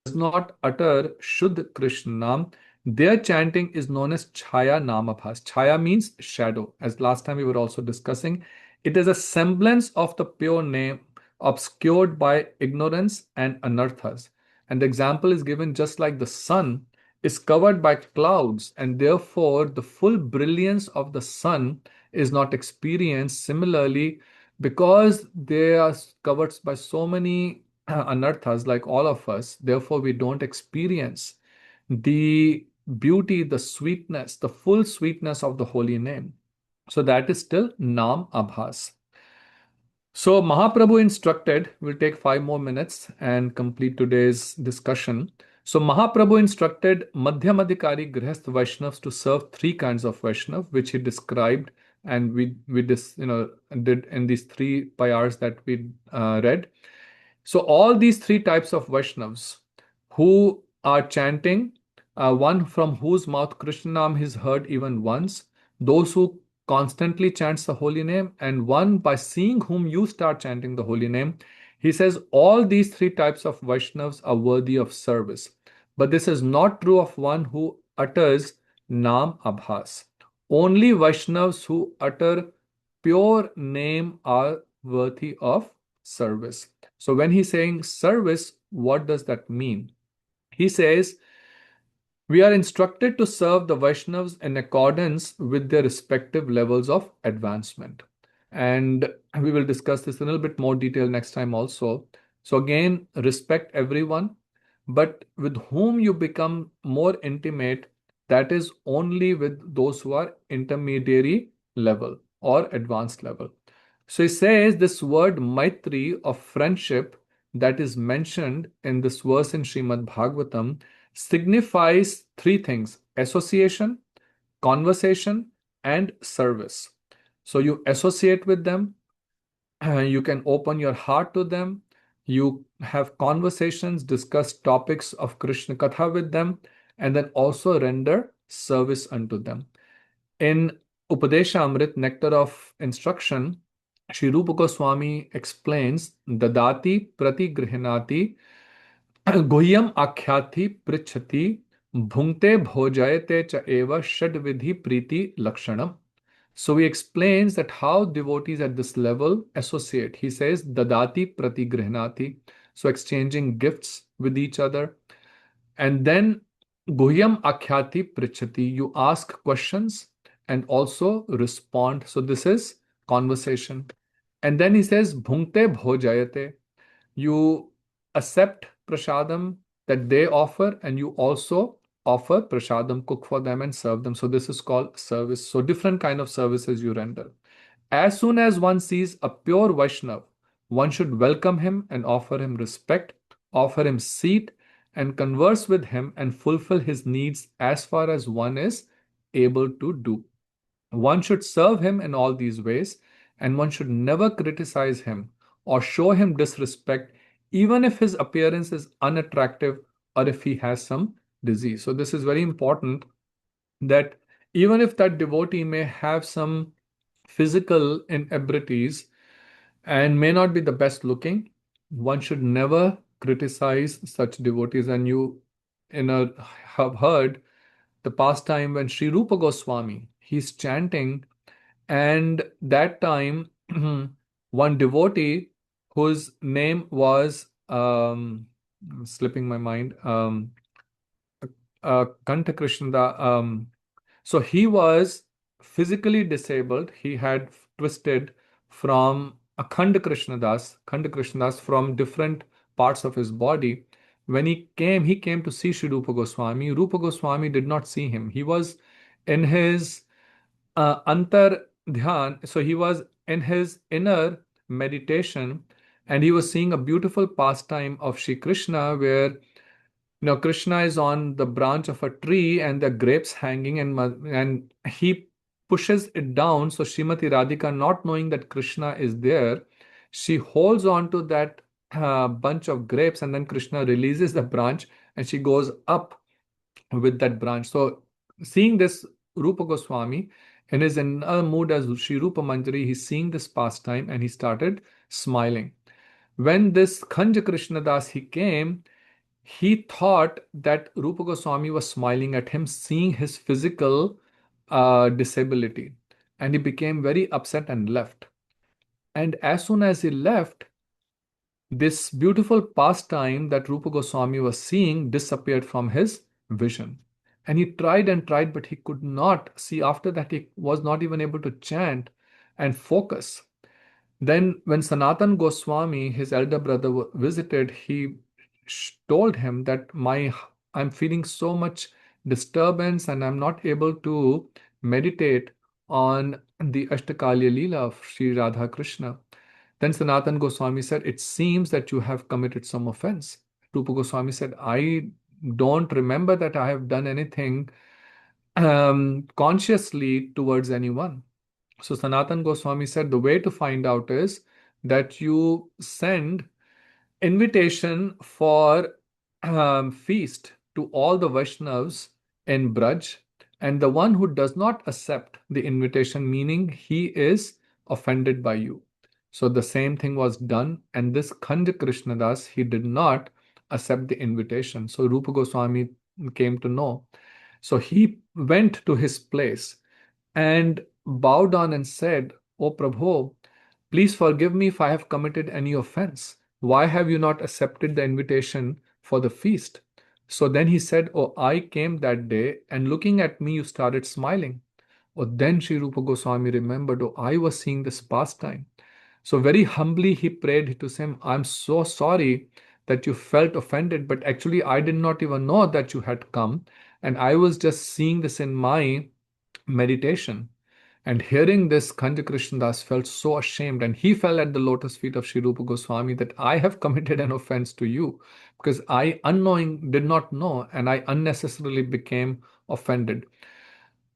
Speaker 1: does not utter Shuddh Krishna Nam. Their chanting is known as Chaya Namabhas. Chaya means shadow. As last time we were also discussing, it is a semblance of the pure name obscured by ignorance and anarthas. And the example is given just like the sun is covered by clouds, and therefore the full brilliance of the sun is not experienced. Similarly, because they are covered by so many anarthas, like all of us, therefore we don't experience the beauty, the sweetness, the full sweetness of the holy name. So that is still Nam Abhas. So Mahaprabhu instructed, we'll take 5 more minutes and complete today's discussion. So Mahaprabhu instructed Madhyam Adhikari Grihastha Vaishnavas to serve three kinds of Vaishnav, which he described, and we did in these three payars that we read. So all these three types of Vaishnavas who are chanting, one from whose mouth Krishna Nam is heard even once, those who constantly chants the holy name, and one by seeing whom you start chanting the holy name. He says all these three types of Vaishnavas are worthy of service. But this is not true of one who utters Nam Abhas. Only Vaishnavas who utter pure name are worthy of service. So when he's saying service, what does that mean? He says, we are instructed to serve the Vaishnavas in accordance with their respective levels of advancement. And we will discuss this in a little bit more detail next time also. So again, respect everyone, but with whom you become more intimate, that is only with those who are intermediary level or advanced level. So he says this word Maitri of friendship that is mentioned in this verse in Srimad Bhagavatam signifies three things: association, conversation, and service. So you associate with them, you can open your heart to them, you have conversations, discuss topics of Krishna Katha with them, and then also render service unto them. In Upadesha Amrit, Nectar of Instruction, Sri Rupa Goswami explains Dadati Prati Grihinati Guhyam Akhyati Prichati Bhungte Bhojayate Cha Eva Shadvidhi Priti Lakshanam. So he explains that how devotees at this level associate. He says Dadati Prati Grihinati, so exchanging gifts with each other. And then Guhyam Akhyati Prichati, you ask questions and also respond. So this is conversation. And then he says Bhungte Bhojayate, you accept prasadam that they offer, and you also offer prasadam, cook for them and serve them. So this is called service. So different kind of services you render. As soon as one sees a pure Vaishnav, one should welcome him and offer him respect, offer him seat, and converse with him and fulfill his needs as far as one is able to do. One should serve him in all these ways, and one should never criticize him or show him disrespect, even if his appearance is unattractive or if he has some disease. So, this is very important, that even if that devotee may have some physical inabilities and may not be the best looking, one should never criticize such devotees. And you have heard the pastime when Sri Rupa Goswami, he's chanting, and that time one devotee whose name was slipping my mind, Kanta Krishna, so he was physically disabled. He had twisted from Khanda Krishnadas from different parts of his body. When he came to see Sri Rupa Goswami. Rupa Goswami did not see him. He was in his antar dhyan, so he was in his inner meditation, and he was seeing a beautiful pastime of Shri Krishna, where Krishna is on the branch of a tree and the grapes hanging, and he pushes it down. So Srimati Radhika, not knowing that Krishna is there, she holds on to that bunch of grapes, and then Krishna releases the branch and she goes up with that branch. So seeing this, Rupa Goswami in his inner mood as Sri Rupa Manjari, he's seeing this pastime and he started smiling. When this Khanja Krishnadas he came, he thought that Rupa Goswami was smiling at him, seeing his physical disability, and he became very upset and left. And as soon as he left, this beautiful pastime that Rupa Goswami was seeing disappeared from his vision. And he tried and tried, but he could not see. After that, he was not even able to chant and focus. Then, when Sanatan Goswami, his elder brother, visited, he told him that I'm feeling so much disturbance and I'm not able to meditate on the Ashtakalya Leela of Sri Radha Krishna. Then Sanatan Goswami said, it seems that you have committed some offense. Rupa Goswami said, I don't remember that I have done anything consciously towards anyone. So Sanatan Goswami said the way to find out is that you send invitation for feast to all the Vaishnavas in Braj, and the one who does not accept the invitation, meaning he is offended by you. So the same thing was done, and this Khanja Krishnadas, he did not accept the invitation. So Rupa Goswami came to know. So he went to his place and bowed down and said, O Prabhu, please forgive me if I have committed any offense. Why have you not accepted the invitation for the feast? So then he said, Oh, I came that day, and looking at me, you started smiling. Oh, then Sri Rupa Goswami remembered, oh, I was seeing this pastime. So very humbly he prayed to him, I'm so sorry that you felt offended, but actually I did not even know that you had come, and I was just seeing this in my meditation. And hearing this, Kanja Krishnadas felt so ashamed, and he fell at the lotus feet of Sri Rupa Goswami that I have committed an offense to you because I unknowing did not know and I unnecessarily became offended.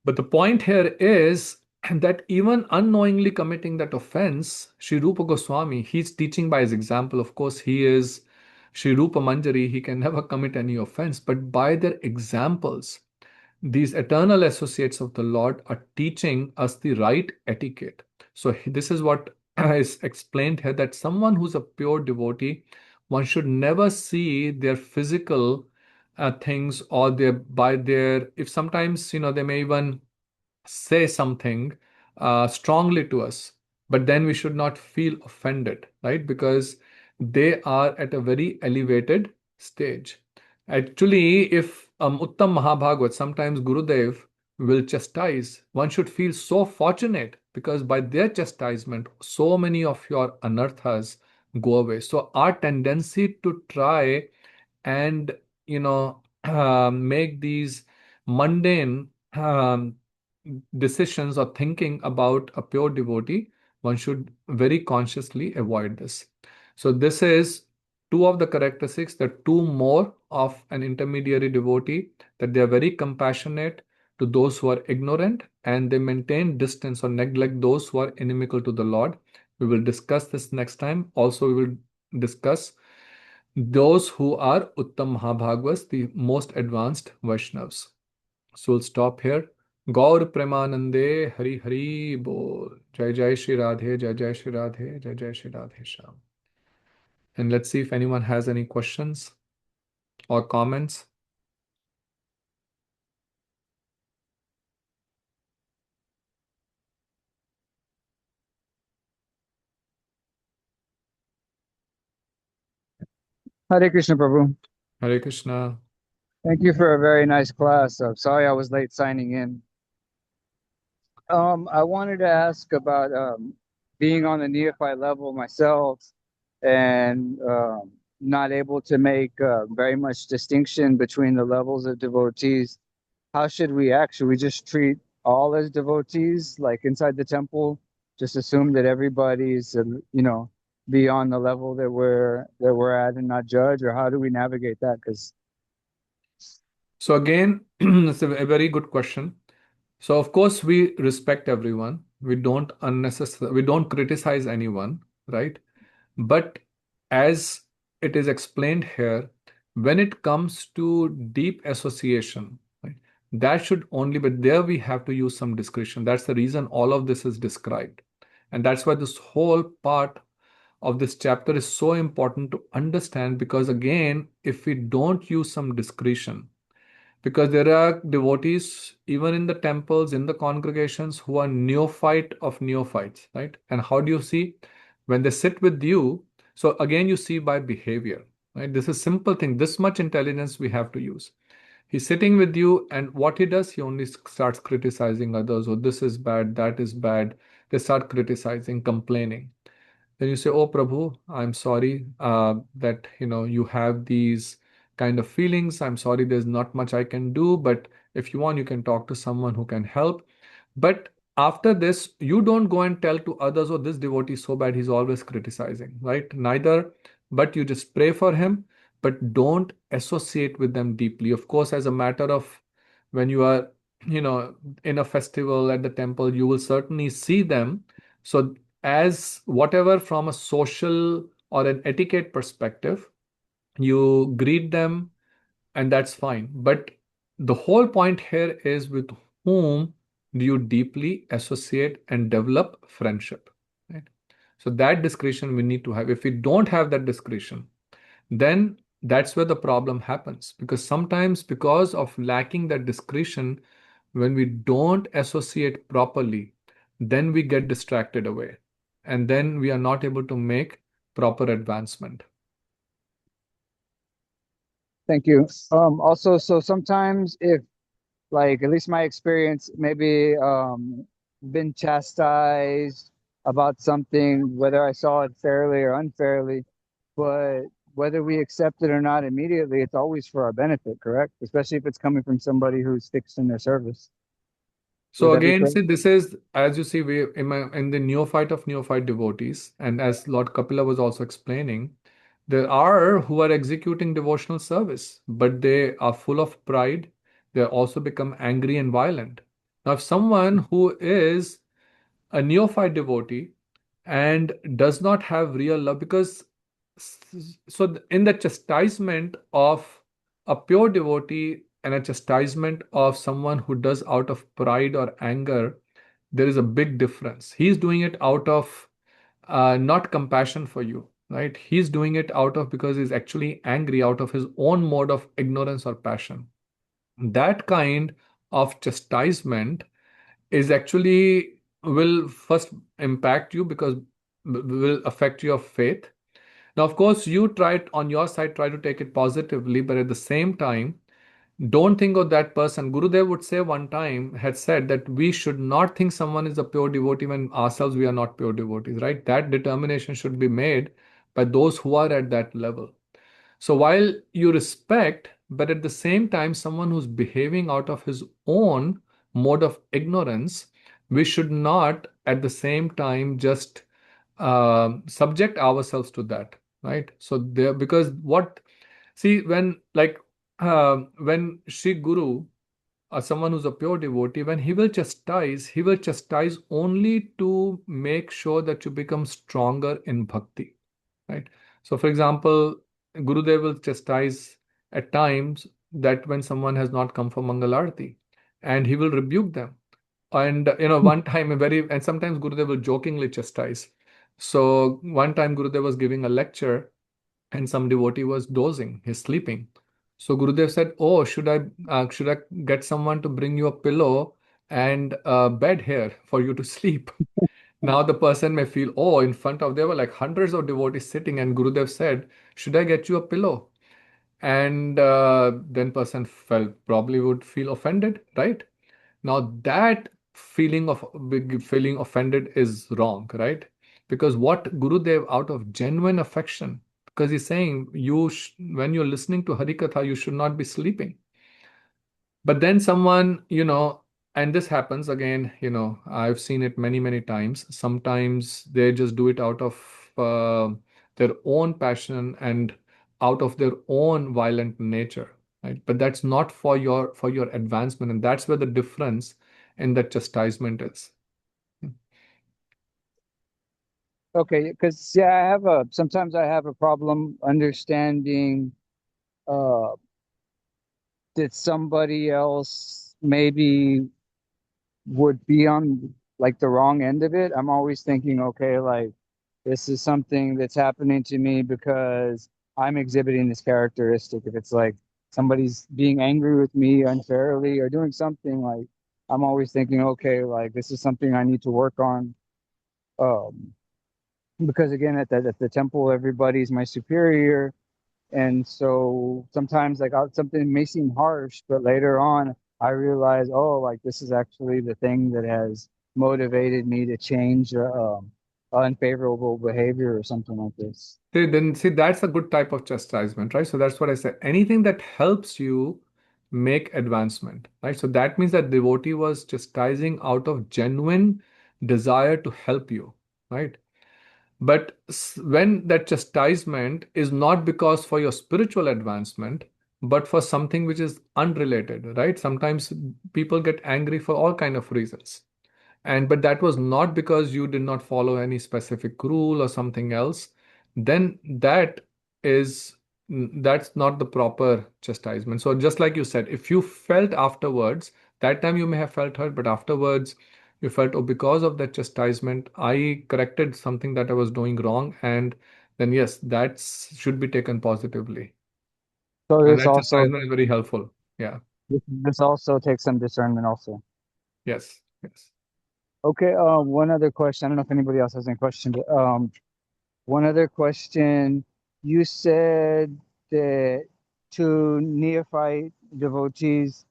Speaker 1: But the point here is that even unknowingly committing that offense, Sri Rupa Goswami, he's teaching by his example. Of course, he is Sri Rupa Manjari, he can never commit any offense, but by their examples, these eternal associates of the Lord are teaching us the right etiquette. So, this is what is explained here, that someone who's a pure devotee, one should never see their physical things or their by their, if sometimes, they may even say something strongly to us, but then we should not feel offended, right? Because they are at a very elevated stage. Actually, if Uttam Mahabhagavat, sometimes Gurudev will chastise, one should feel so fortunate because by their chastisement, so many of your anarthas go away. So, our tendency to try and make these mundane decisions or thinking about a pure devotee, one should very consciously avoid this. So this is two of the characteristics, the two more of an intermediary devotee, that they are very compassionate to those who are ignorant and they maintain distance or neglect those who are inimical to the Lord. We will discuss this next time. Also, we will discuss those who are Uttam Mahabhagavas, the most advanced Vaishnavas. So we'll stop here. Gaur Premanande Hari Hari Bol. Jai Jai Shri Radhe, Jai Jai Shri Radhe, Jai Jai Shri Radhe Sham. And let's see if anyone has any questions or comments.
Speaker 2: Hare Krishna, Prabhu.
Speaker 1: Hare Krishna.
Speaker 2: Thank you for a very nice class. Sorry I was late signing in. I wanted to ask about being on the neophyte level myself and not able to make very much distinction between the levels of devotees. How should we act? Should we just treat all as devotees, like inside the temple? Just assume that everybody's, be on the level that we're at and not judge, or how do we navigate that? Because
Speaker 1: So again, it's a very good question. So of course we respect everyone. We don't criticize anyone, right? But as it is explained here, when it comes to deep association, right, that should only, but there we have to use some discretion. That's the reason all of this is described. And that's why this whole part of this chapter is so important to understand, because again, if we don't use some discretion, because there are devotees even in the temples, in the congregations, who are neophyte of neophytes, right? And how do you see when they sit with you? So again, you see by behavior, right? This is simple thing. This much intelligence we have to use. He's sitting with you, and what he does, he only starts criticizing others. Oh, this is bad, that is bad. They start criticizing, complaining. Then you say, "Oh, Prabhu, I'm sorry that you have these kind of feelings. I'm sorry, there's not much I can do, but if you want, you can talk to someone who can help." But after this, you don't go and tell to others, "Oh, this devotee is so bad, he's always criticizing," right? Neither, but you just pray for him, but don't associate with them deeply. Of course, as a matter of when you are, in a festival at the temple, you will certainly see them. So as whatever from a social or an etiquette perspective, you greet them, and that's fine. But the whole point here is with whom do you deeply associate and develop friendship, right? So that discretion we need to have. If we don't have that discretion, then that's where the problem happens, because sometimes because of lacking that discretion, when we don't associate properly, then we get distracted away, and then we are not able to make proper advancement.
Speaker 2: thank you. Also, so sometimes if, like, at least my experience, maybe been chastised about something, whether I saw it fairly or unfairly, but whether we accept it or not immediately, it's always for our benefit, correct? Especially if it's coming from somebody who's fixed in their service.
Speaker 1: So
Speaker 2: Would that be
Speaker 1: again,
Speaker 2: correct?
Speaker 1: see, this is, as you see, we in the neophyte of neophyte devotees, and as Lord Kapila was also explaining, there are who are executing devotional service, but they are full of pride. They also become angry and violent. Now, if someone who is a neophyte devotee and does not have real love, because in the chastisement of a pure devotee and a chastisement of someone who does out of pride or anger, there is a big difference. He's doing it out of not compassion for you, right? He's doing it out of because he's actually angry out of his own mode of ignorance or passion. That kind of chastisement is actually will first impact you because will affect your faith. Now, of course, you try it on your side, try to take it positively, but at the same time, don't think of that person. Gurudev would say one time, had said that we should not think someone is a pure devotee when ourselves we are not pure devotees, right? That determination should be made by those who are at that level. So while you respect, but at the same time, someone who's behaving out of his own mode of ignorance, we should not at the same time just subject ourselves to that, right? So there, because what, see, when Sri Guru or someone who's a pure devotee, when he will chastise only to make sure that you become stronger in bhakti, right? So, for example, Gurudev will chastise at times that when someone has not come for Mangal Arati, and he will rebuke them. And one time, a very and sometimes Gurudev will jokingly chastise. So one time Gurudev was giving a lecture, and some devotee was dozing, he's sleeping. So Gurudev said, "Oh, should I get someone to bring you a pillow and a bed here for you to sleep?" Now the person may feel, oh, in front of there were like hundreds of devotees sitting, and Gurudev said, "Should I get you a pillow?" And then person felt probably would feel offended, right? Now that feeling offended is wrong, right? Because what Gurudev out of genuine affection, because he's saying when you're listening to Harikatha, you should not be sleeping. But then someone, and this happens again, I've seen it many, many times. Sometimes they just do it out of their own passion and out of their own violent nature, right? But that's not for your advancement, and that's where the difference in the chastisement is.
Speaker 2: Okay, because yeah, sometimes I have a problem understanding uh that somebody else maybe would be on like the wrong end of it. I'm always thinking, okay, like this is something that's happening to me because I'm exhibiting this characteristic. If it's like somebody's being angry with me unfairly or doing something, like I'm always thinking, okay, like this is something I need to work on. Um, because again, at the temple, everybody's my superior, and so sometimes like something may seem harsh, but later on I realize, oh, like this is actually the thing that has motivated me to change unfavorable behavior or something like this.
Speaker 1: See, that's a good type of chastisement, right? So that's what I said. Anything that helps you make advancement, right? So that means that devotee was chastising out of genuine desire to help you, right? But when that chastisement is not because for your spiritual advancement, but for something which is unrelated, right? Sometimes people get angry for all kind of reasons, and but that was not because you did not follow any specific rule or something else, then is that's not the proper chastisement. So just like you said, if you felt afterwards, that time you may have felt hurt, but afterwards you felt, oh, because of that chastisement I corrected something that I was doing wrong, and then yes, that should be taken positively,
Speaker 2: So
Speaker 1: and
Speaker 2: this
Speaker 1: that
Speaker 2: also
Speaker 1: chastisement is very helpful. Yeah.
Speaker 2: this also takes some discernment also.
Speaker 1: Yes, yes.
Speaker 2: Okay, one other question. I don't know if anybody else has any question, but one other question. You said that two neophyte devotees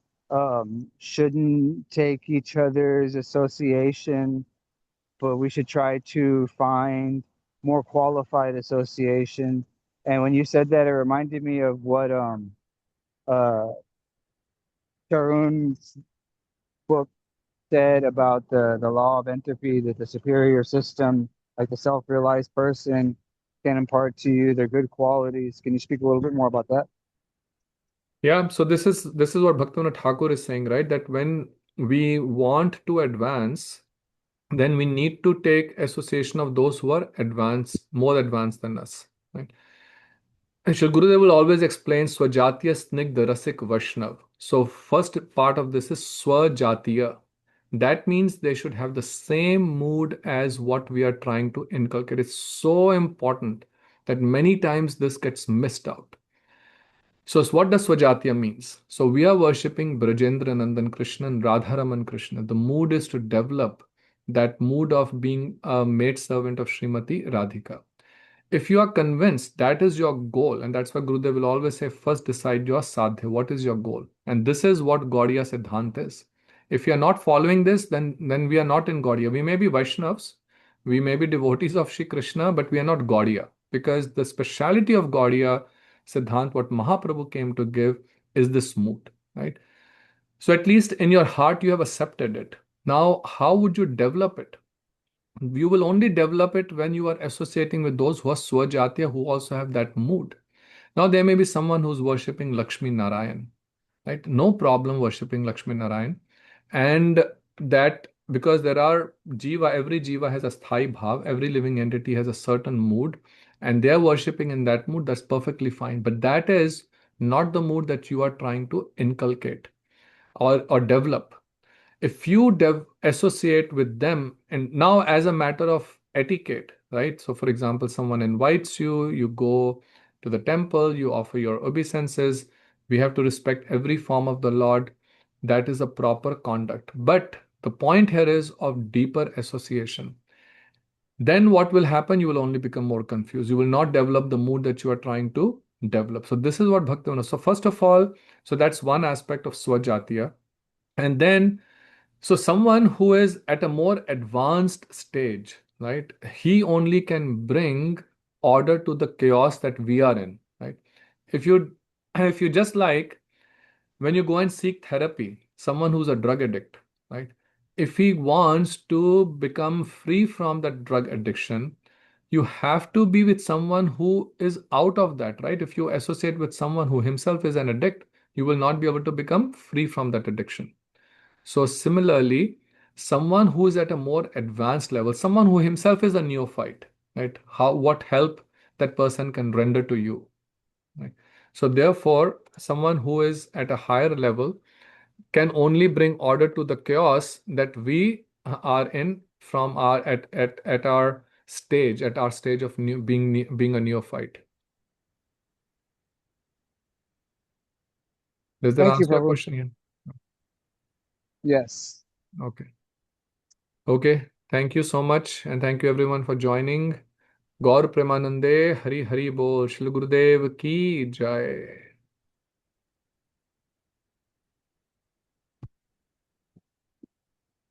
Speaker 2: shouldn't take each other's association, but we should try to find more qualified association. And when you said that, it reminded me of what uh Tarun's book. said about the law of entropy, that the superior system, like the self-realized person, can impart to you their good qualities. Can you speak a little bit more about that?
Speaker 1: Yeah, so this is what Bhaktivinoda Thakur is saying, right? That when we want to advance, then we need to take association of those who are advanced, more advanced than us. Right? And Shri Gurudev will always explain Swajatiya Snigdha Rasik Vaishnav. So first part of this is Swajatiya. That means they should have the same mood as what we are trying to inculcate. It's so important that many times this gets missed out. So what does Swajatiya means? So we are worshipping Brajendra Nandan Krishna and Radharaman Krishna. The mood is to develop that mood of being a maidservant of Srimati Radhika. If you are convinced that is your goal, and that's why Gurudev will always say, first decide your sadhya, what is your goal? And this is what Gaudiya Siddhant is. If you are not following this, then we are not in Gaudiya. We may be Vaishnavas, we may be devotees of Shri Krishna, but we are not Gaudiya. Because the speciality of Gaudiya Siddhant, what Mahaprabhu came to give, is this mood, right? So at least in your heart, you have accepted it. Now, how would you develop it? You will only develop it when you are associating with those who are Swajatiya, who also have that mood. Now, there may be someone who's worshipping Lakshmi Narayan, right? No problem worshipping Lakshmi Narayan. And that because there are Jiva, every Jiva has a Sthai Bhav, every living entity has a certain mood, and they are worshipping in that mood, that's perfectly fine. But that is not the mood that you are trying to inculcate or develop. If you associate with them, and now as a matter of etiquette, right? So for example, someone invites you, you go to the temple, you offer your obeisances. We have to respect every form of the Lord. That is a proper conduct. But the point here is of deeper association. Then what will happen? You will only become more confused. You will not develop the mood that you are trying to develop. So this is what Bhaktivinoda. So first of all, so that's one aspect of Swajatiya. And then so someone who is at a more advanced stage, right? He only can bring order to the chaos that we are in, right? If you if you just like when you go and seek therapy, someone who's a drug addict, right? If he wants to become free from that drug addiction, you have to be with someone who is out of that, right? If you associate with someone who himself is an addict, you will not be able to become free from that addiction. So similarly, someone who is at a more advanced level, someone who himself is a neophyte, right? What help that person can render to you, right? So therefore, someone who is at a higher level can only bring order to the chaos that we are in from our at our stage of being a neophyte. Does that
Speaker 2: Thank you,
Speaker 1: answer your
Speaker 2: Prabhu.
Speaker 1: question, Ian?
Speaker 2: Yes.
Speaker 1: Okay. Okay. Thank you so much, and thank you everyone for joining. गौर प्रेमानंदे हरि हरि बोल श्री गुरुदेव की जय।